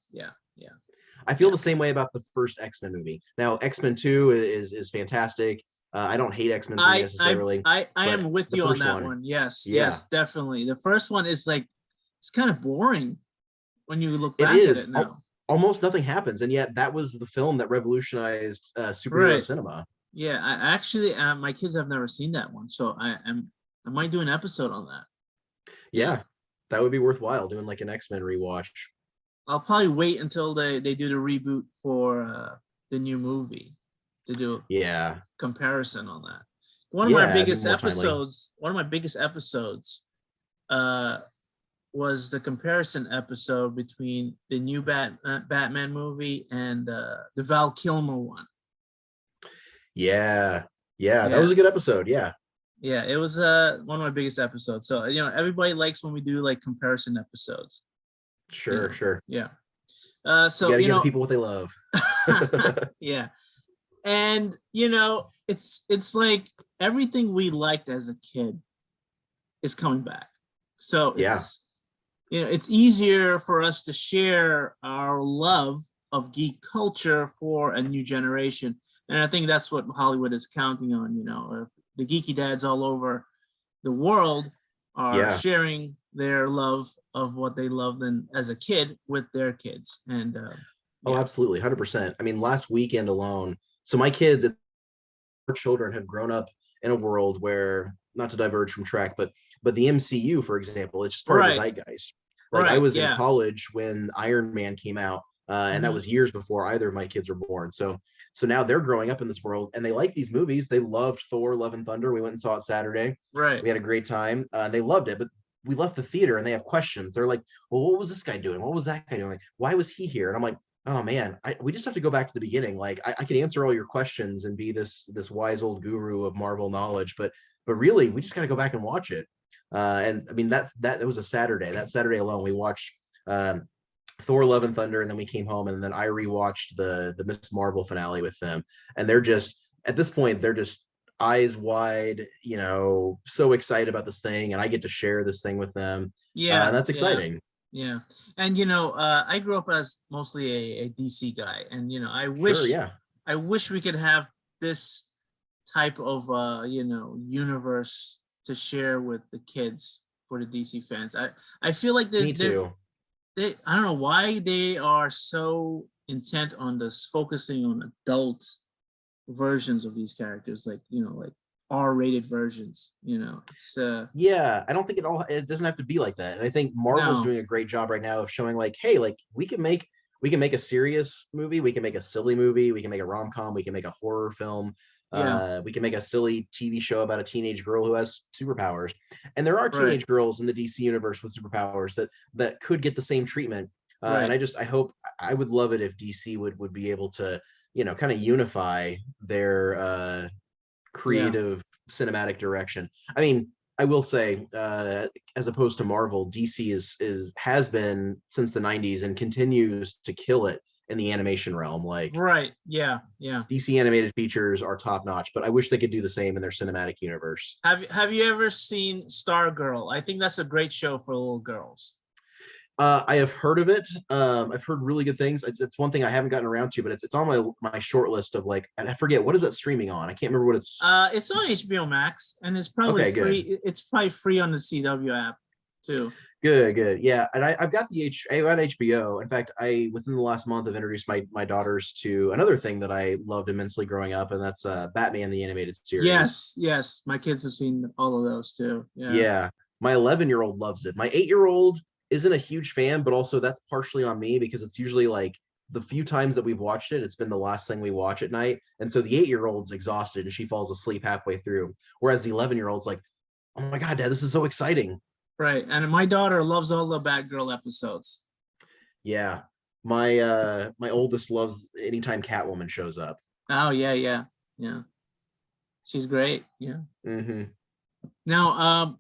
S4: I feel the same way about the first X-Men movie. Now, X-Men 2 is fantastic. I don't hate X-Men 3 necessarily.
S2: I
S4: but
S2: am with
S4: the
S2: you on
S4: first
S2: that one. Yes,
S4: Yeah.
S2: yes, definitely. The first one is like, it's kind of boring when you look
S4: It
S2: back at
S4: is.
S2: it now.
S4: Almost nothing happens, and yet that was the film that revolutionized superhero
S2: Right.
S4: cinema.
S2: Yeah, I actually, my kids have never seen that one, so I might do an episode on that.
S4: Yeah, that would be worthwhile doing like an X-Men rewatch.
S2: I'll probably wait until they do the reboot for the new movie to do
S4: Yeah,
S2: comparison on that. One of my
S4: it'd be
S2: biggest
S4: more timely.
S2: episodes was the comparison episode between the new Batman movie and the Val Kilmer one.
S4: Yeah, that was a good episode. Yeah,
S2: it was one of my biggest episodes. So everybody likes when we do like comparison episodes.
S4: Sure.
S2: Yeah.
S4: So you gotta give the people what they love.
S2: Yeah. And it's like everything we liked as a kid is coming back. So it's easier for us to share our love of geek culture for a new generation. And I think that's what Hollywood is counting on. If the Geeky Dads all over the world are sharing their love of what they loved as a kid with their kids. And
S4: absolutely, 100%. I mean, last weekend alone, so my kids, our children have grown up in a world where, not to diverge from Trek, but the MCU, for example, it's just part of the zeitgeist. Like I was in college when Iron Man came out, and that was years before either of my kids were born. So now they're growing up in this world, and they like these movies. They loved Thor: Love and Thunder. We went and saw it Saturday.
S2: Right.
S4: We had a great time. They loved it, but we left the theater and they have questions. They're like, well, what was this guy doing? What was that guy doing? Like, why was he here? And I'm like, oh man, we just have to go back to the beginning. Like I could answer all your questions and be this wise old guru of Marvel knowledge, but really we just got to go back and watch it. And I mean, that was a Saturday. That Saturday alone, we watched Thor: Love and Thunder, and then we came home, and then I rewatched the Miss Marvel finale with them. And they're just, at this point, they're just eyes wide, so excited about this thing, and I get to share this thing with them. And that's exciting.
S2: Yeah. And I grew up as mostly a DC guy, and I wish we could have this type of universe to share with the kids for the DC fans. I feel like
S4: Me too.
S2: I don't know why they are so intent on this, focusing on adult versions of these characters, like R-rated versions. It's
S4: I don't think it doesn't have to be like that. And I think Marvel's doing a great job right now of showing like, hey, like we can make a serious movie, we can make a silly movie, we can make a rom-com, we can make a horror film. We can make a silly TV show about a teenage girl who has superpowers, and there are teenage girls in the DC universe with superpowers that could get the same treatment. And I would love it if DC would be able to kind of unify their creative cinematic direction. I mean, I will say, as opposed to Marvel, DC has been since the 90s and continues to kill it in the animation realm. Like DC animated features are top notch, but I wish they could do the same in their cinematic universe.
S2: Have you ever seen Stargirl? I think that's a great show for little girls.
S4: I have heard of it. I've heard really good things. It's one thing I haven't gotten around to, but it's on my short list of like, and I forget, what is that streaming on? I can't remember what it's.
S2: It's on HBO Max, and it's probably free. Good. It's probably free on the CW app too.
S4: Good. Yeah, and I've got I got HBO. In fact, within the last month, I've introduced my daughters to another thing that I loved immensely growing up, and that's Batman the Animated Series.
S2: Yes, my kids have seen all of those too.
S4: Yeah. My 11-year-old loves it. My 8-year-old isn't a huge fan, but also that's partially on me because it's usually like the few times that we've watched it, it's been the last thing we watch at night, and so the 8-year-old's exhausted and she falls asleep halfway through, whereas the 11-year-old's like, oh my god, Dad, this is so exciting.
S2: Right, and my daughter loves all the Batgirl episodes.
S4: Yeah, my oldest loves anytime Catwoman shows up.
S2: Oh yeah. She's great. Yeah.
S4: Mm-hmm.
S2: Now,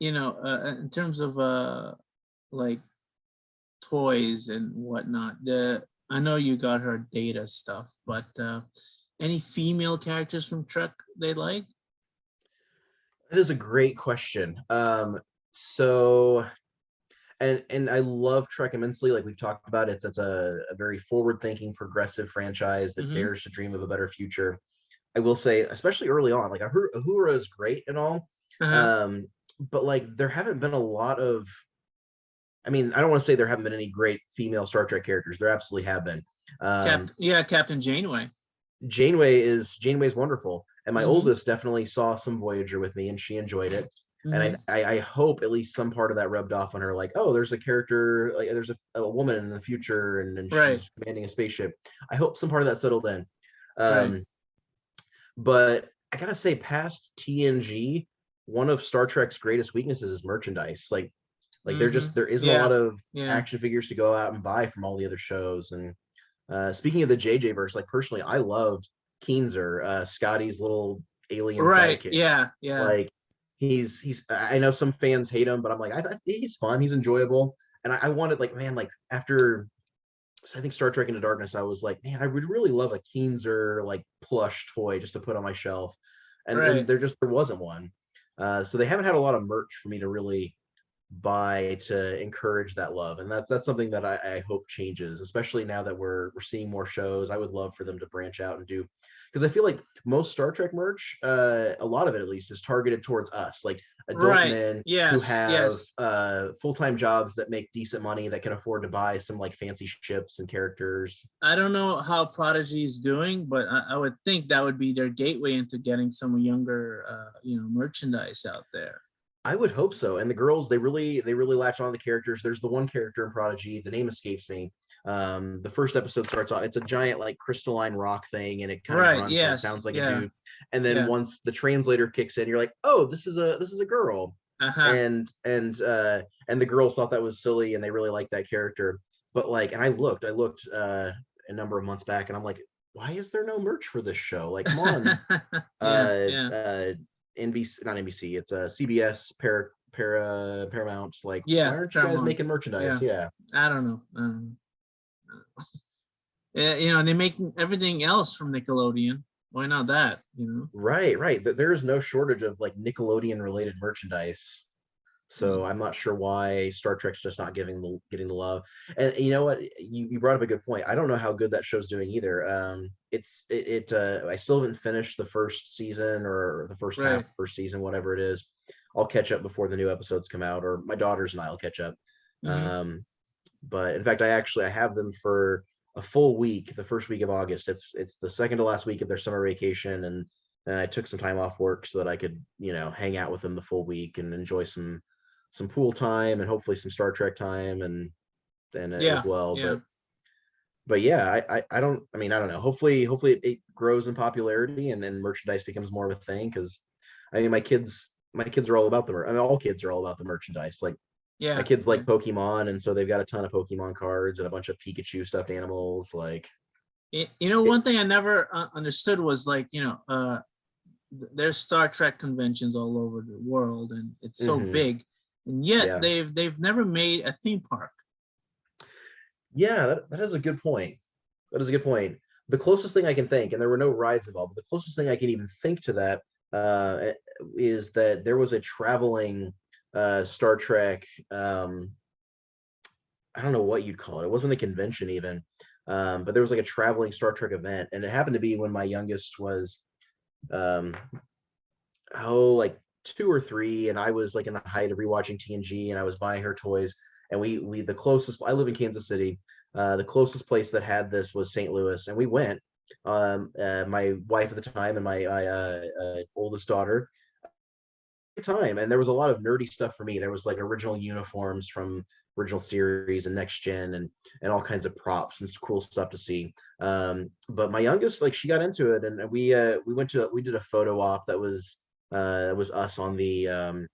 S2: in terms of like toys and whatnot, I know you got her Data stuff, but any female characters from Trek they like?
S4: That is a great question. So and I love Trek immensely. Like we've talked about, it's a very forward-thinking, progressive franchise that
S2: Mm-hmm.
S4: dares to dream of a better future. I will say, especially early on, like Uhura is great and all,
S2: Uh-huh.
S4: um, but like there haven't been a lot of. I mean, I don't want to say there haven't been any great female Star Trek characters. There absolutely have been.
S2: Captain Janeway.
S4: Janeway's wonderful, and my
S2: Mm-hmm.
S4: oldest definitely saw some Voyager with me, and she enjoyed it. And
S2: Mm-hmm.
S4: I hope at least some part of that rubbed off on her, like, oh, there's a character, like there's a woman in the future, and
S2: Right.
S4: she's commanding a spaceship. I hope some part of that settled in.
S2: Right.
S4: But I gotta say, past TNG, one of Star Trek's greatest weaknesses is merchandise. Like
S2: Mm-hmm.
S4: there isn't a lot
S2: Yeah.
S4: of
S2: Yeah.
S4: action figures to go out and buy from all the other shows. And speaking of the JJ verse, like personally, I loved Keenzer, Scotty's little alien
S2: Right.
S4: sidekick.
S2: Yeah. Yeah.
S4: Like he's I know some fans hate him, but I'm like, I think he's fun, he's enjoyable. And I wanted, like, man, like after, so I think Star Trek Into Darkness, I was like, man, I would really love a Keenzer like plush toy just to put on my shelf. And
S2: Right.
S4: there wasn't one. So they haven't had a lot of merch for me to really buy to encourage that love, and that's something that I hope changes, especially now that we're seeing more shows. I would love for them to branch out and do, because I feel like most Star Trek merch, a lot of it at least, is targeted towards us, like adult
S2: Right.
S4: men who
S2: Yes.
S4: have
S2: Yes.
S4: full-time jobs that make decent money, that can afford to buy some like fancy ships and characters.
S2: I don't know how Prodigy is doing, but I would think that would be their gateway into getting some younger, merchandise out there.
S4: I would hope so. And the girls, they really latch on to the characters. There's the one character in Prodigy, the name escapes me. The first episode starts off, it's a giant like crystalline rock thing, and it kind of
S2: Right.
S4: grunts and
S2: Yes.
S4: sounds like a
S2: Yeah.
S4: dude. And then
S2: Yeah.
S4: once the translator kicks in, you're like, oh, this is a girl.
S2: Uh-huh.
S4: And the girls thought that was silly, and they really liked that character. But like, and I looked a number of months back, and I'm like, why is there no merch for this show? Like, come on.
S2: Yeah.
S4: uh
S2: Yeah.
S4: uh NBC, not NBC, it's a CBS, Paramount. Like,
S2: Yeah.
S4: why aren't you guys
S2: Paramount.
S4: making merchandise? Yeah.
S2: I don't know. Yeah, they make everything else from Nickelodeon. Why not that?
S4: Right. There's no shortage of like Nickelodeon related merchandise. So I'm not sure why Star Trek's just not getting the love. And you know what? You brought up a good point. I don't know how good that show's doing either. I still haven't finished the first season, or the first half
S2: Right.
S4: of the first season, whatever it is. I'll catch up before the new episodes come out, or my daughters and I'll catch up.
S2: Mhm.
S4: But in fact, I have them for a full week, the first week of August. It's the second to last week of their summer vacation, and I took some time off work so that I could, hang out with them the full week and enjoy some pool time, and hopefully some Star Trek time, and as
S2: Yeah.
S4: well.
S2: Yeah.
S4: But yeah, I don't, I mean, I don't know. Hopefully it grows in popularity, and then merchandise becomes more of a thing, because I mean, my kids are all about I mean, all kids are all about the merchandise. Like, my
S2: Yeah.
S4: kids like Pokemon, and so they've got a ton of Pokemon cards and a bunch of Pikachu stuffed animals. Like,
S2: One thing I never understood was, like, there's Star Trek conventions all over the world, and it's so
S4: mhm,
S2: big, and yet
S4: yeah,
S2: they've never made a theme park.
S4: yeah, that is a good point. That is a good point. The closest thing I can think, and there were no rides involved, but the closest thing I can even think to that, is that there was a traveling Star Trek. I don't know what you'd call it. It wasn't a convention even, but there was like a traveling Star Trek event, and it happened to be when my youngest was, um, like 2 or 3, and I was like in the height of rewatching TNG, and I was buying her toys. And we the closest, I live in Kansas City. The closest place that had this was St. Louis, and we went. My wife at the time and my oldest daughter, time, and there was a lot of nerdy stuff for me. There was like original uniforms from original series and next gen, and all kinds of props and cool stuff to see. But my youngest, like, she got into it, and we did a photo op that was us on the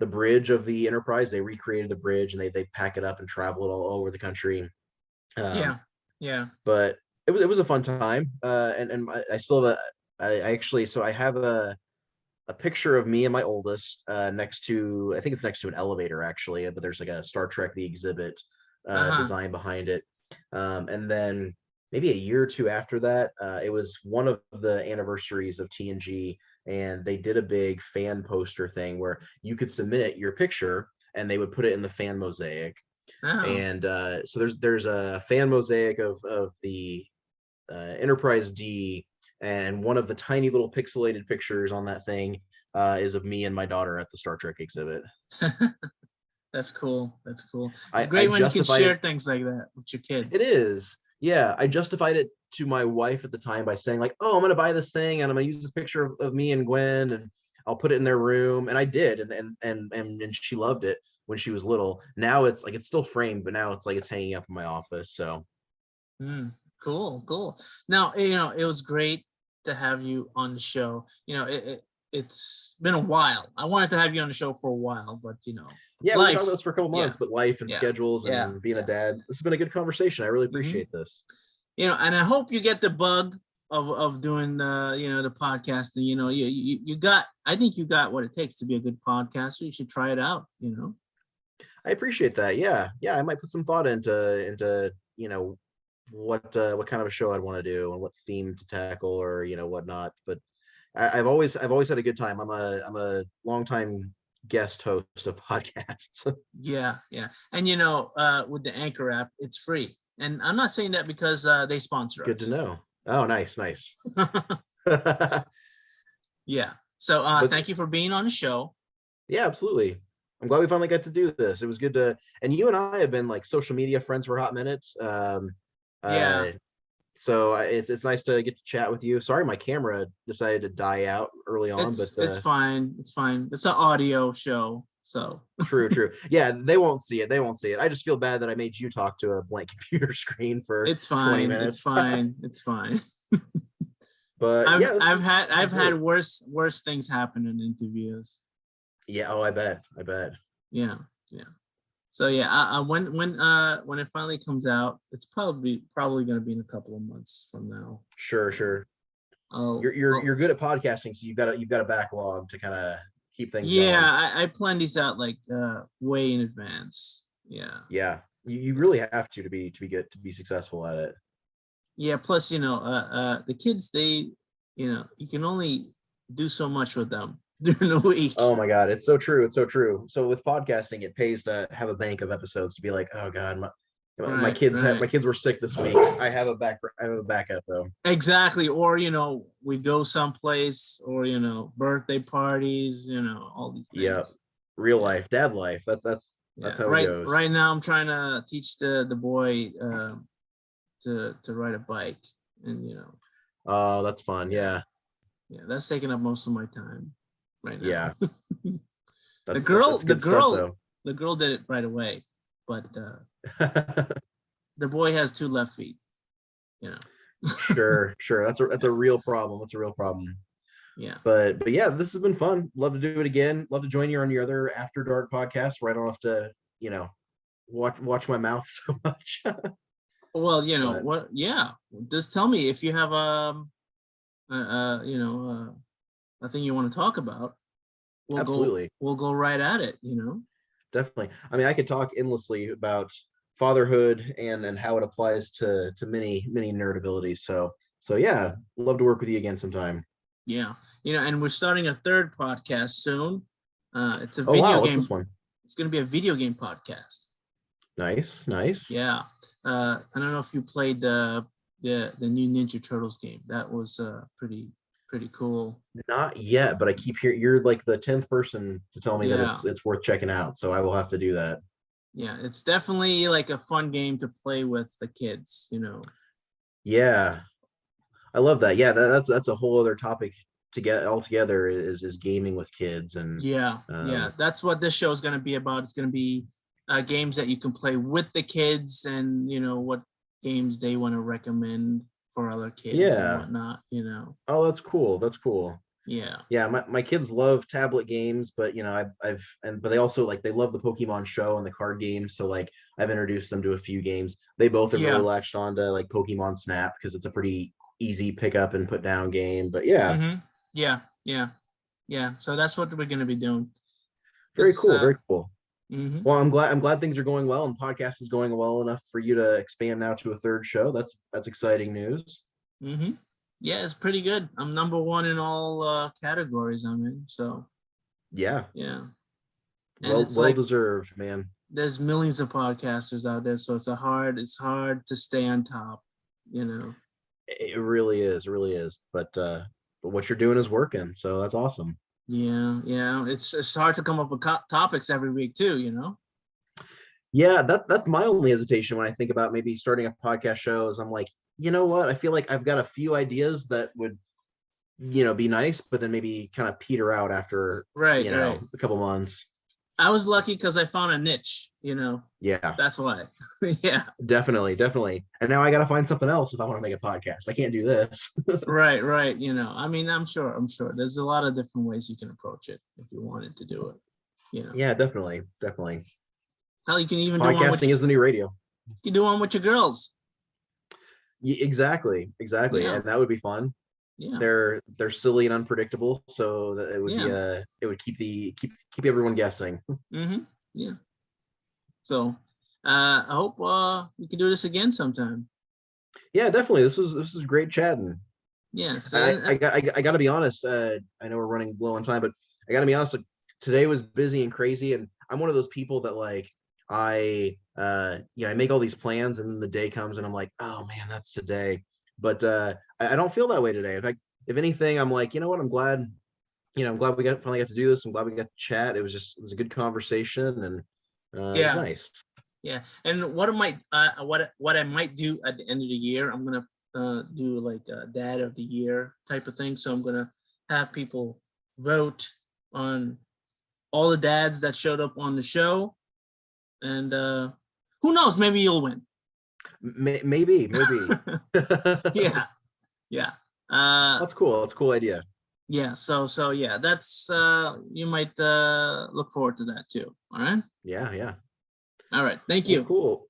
S4: bridge of the Enterprise. They recreated the bridge, and they pack it up and travel it all over the country.
S2: Yeah.
S4: um
S2: Yeah.
S4: but it was a fun time. And I still have I actually, so I have a picture of me and my oldest next to, I think it's next to an elevator actually, but there's like a Star Trek the exhibit
S2: Uh-huh.
S4: design behind it. And then maybe a year or two after that, it was one of the anniversaries of TNG, and they did a big fan poster thing where you could submit your picture and they would put it in the fan mosaic.
S2: Oh.
S4: And so there's a fan mosaic of the Enterprise D, and one of the tiny little pixelated pictures on that thing is of me and my daughter at the Star Trek exhibit.
S2: That's cool. That's cool. It's
S4: I
S2: great when you can
S4: justified
S2: share
S4: it.
S2: things like that with your
S4: It
S2: kids.
S4: is. Yeah, I justified it to my wife at the time by saying like, "Oh, I'm going to buy this thing and I'm going to use this picture of me and Gwen and I'll put it in their room." And I did, and she loved it when she was little. Now it's like it's still framed, but now it's like it's hanging up in my office. So
S2: Mm, cool, cool. Now, it was great to have you on the show. It's been a while. I wanted to have you on the show for a while, but
S4: yeah, we've been talking about
S2: life.
S4: this for a couple
S2: Yeah,
S4: months, but life and
S2: yeah,
S4: schedules
S2: yeah,
S4: and being a
S2: yeah.
S4: dad, this has been a good conversation. I really
S2: hmm
S4: appreciate this.
S2: And I hope you get the bug of doing the podcasting. You got. I think you got what it takes to be a good podcaster. You should try it out.
S4: I appreciate that. Yeah, yeah, I might put some thought into what kind of a show I'd want to do and what theme to tackle or whatnot. But I've always had a good time. I'm a longtime guest host of podcasts.
S2: Yeah, yeah. And with the Anchor app, it's free. And I'm not saying that because they sponsor
S4: Good to
S2: us.
S4: know. Oh, nice, nice. But
S2: Yeah. So thank you for being on the show.
S4: yeah, absolutely. I'm glad we finally got to do this. It was good to, and you and I have been like social media friends for hot minutes.
S2: Yeah.
S4: Uh, so it's nice to get to chat with you. Sorry, my camera decided to die out early on, but
S2: It's fine. It's fine. It's an audio show. So
S4: true, true. Yeah, they won't see it. They won't see it. I just feel bad that I made you talk to a blank computer screen for
S2: it's
S4: 20
S2: fine. It's
S4: minutes.
S2: fine. It's fine.
S4: But yeah, this
S2: I've
S4: is great.
S2: had worse things happen in interviews.
S4: Yeah, oh, I bet. I bet.
S2: Yeah. Yeah. So yeah, when it finally comes out, it's probably going to be in a couple of months from now.
S4: Sure, sure.
S2: Oh,
S4: You're good at podcasting, so you've got a backlog to kind of keep things
S2: yeah,
S4: going.
S2: I plan these out like way in advance. Yeah.
S4: Yeah. You really have to be good to be successful at it.
S2: Yeah. Plus, the kids, you can only do so much with them during the week.
S4: Oh my God, it's so true. It's so true. So with podcasting, it pays to have a bank of episodes to be like, oh God, my
S2: Right.
S4: kids
S2: Right.
S4: my kids were sick this week. I have a backup though.
S2: Exactly. Or, we go someplace or, birthday parties, all these
S4: Yeah.
S2: things.
S4: Real
S2: Yeah.
S4: life, dad life. That's
S2: Yeah.
S4: how it
S2: Right.
S4: goes.
S2: Right now I'm trying to teach the boy to ride a bike. And,
S4: Oh, that's fun.
S2: yeah.
S4: Yeah.
S2: Yeah. That's taking up most of my time right now.
S4: Yeah.
S2: The
S4: That's good stuff though.
S2: the girl did it right away, but the boy has two left feet.
S4: Sure, sure. That's a real problem. That's a real problem.
S2: Yeah.
S4: But yeah, this has been fun. Love to do it again. Love to join you on your other After Dark podcast where I don't have to, watch my mouth so much.
S2: Well,
S4: But
S2: what? Yeah. Just tell me if you have a thing you want to talk about.
S4: absolutely,
S2: We'll go right at it.
S4: definitely. I mean, I could talk endlessly about fatherhood and how it applies to many nerd abilities. So yeah, love to work with you again sometime.
S2: Yeah. And we're starting a third podcast soon. It's a
S4: Oh
S2: video
S4: wow, what's
S2: game.
S4: this one?
S2: It's going to be a video game podcast.
S4: Nice, nice.
S2: Yeah. I don't know if you played the new Ninja Turtles game. That was pretty cool.
S4: Not yet, but I keep hearing you're like the 10th person to tell me that
S2: Yeah.
S4: it's worth checking out. So I will have to do that.
S2: Yeah, it's definitely like a fun game to play with the kids.
S4: Yeah, I love that. Yeah, that's a whole other topic to get altogether is gaming with kids and
S2: Yeah,
S4: um,
S2: that's what this show is going to be about. It's going to be games that you can play with the kids, and what games they want to recommend for other kids and
S4: yeah.
S2: whatnot.
S4: Oh, that's cool. That's cool. Yeah, my kids love tablet games, but but they also they love the Pokemon show and the card games. So like I've introduced them to a few games. They both have really
S2: Yeah.
S4: latched on to like Pokemon Snap because it's a pretty easy pick up and put down game. But yeah,
S2: Yeah. So that's what we're gonna be doing.
S4: very
S2: This
S4: cool, very cool.
S2: mhm.
S4: Well, I'm glad things are going well and podcast is going well enough for you to expand now to a third show. That's exciting news.
S2: Yeah, it's pretty good. I'm number one in all categories I'm in. So
S4: Yeah,
S2: yeah. And it's
S4: well
S2: like
S4: deserved, man.
S2: there's millions of podcasters out there, so it's hard to stay on top, you know.
S4: It really is, it really is. But what you're doing is working, so that's awesome.
S2: Yeah. It's hard to come up with topics every week too, you know.
S4: Yeah, that's my only hesitation when I think about maybe starting a podcast show is I'm like, you know what? I feel like I've got a few ideas that would, be nice, but then maybe kind of peter out after,
S2: Right.
S4: a couple months.
S2: I was lucky because I found a niche, you know.
S4: Yeah,
S2: That's why. Yeah.
S4: definitely. And now I got to find something else if I want to make a podcast. I can't do this.
S2: Right. You know, I mean, I'm sure there's a lot of different ways you can approach it if you wanted to do it. You know.
S4: Yeah, definitely.
S2: Hell, you can even
S4: Podcasting is the new radio.
S2: you can do one with your girls.
S4: Yeah, exactly.
S2: Yeah.
S4: And that would be fun.
S2: Yeah.
S4: They're silly and unpredictable, so that it would be it would keep everyone guessing.
S2: Yeah. So I hope we can do this again sometime.
S4: Yeah, definitely. This was great chatting.
S2: Yeah.
S4: I got to be honest. I know we're running low on time, but I got to be honest. Like, today was busy and crazy, and I'm one of those people that like I make all these plans, and then the day comes, and I'm like, oh man, that's today. But I don't feel that way today. In fact, if anything, I'm like, you know what? I'm glad. I'm glad we finally got to do this. I'm glad we got to chat. It was a good conversation, and it was nice.
S2: Yeah. And what I might do at the end of the year, I'm gonna do like a Dad of the Year type of thing. So I'm gonna have people vote on all the dads that showed up on the show, and who knows? Maybe you'll win.
S4: Maybe.
S2: Yeah.
S4: That's cool. That's a cool idea.
S2: Yeah. So yeah, that's you might look forward to that too. All right.
S4: Yeah.
S2: All right. Thank you.
S4: Cool.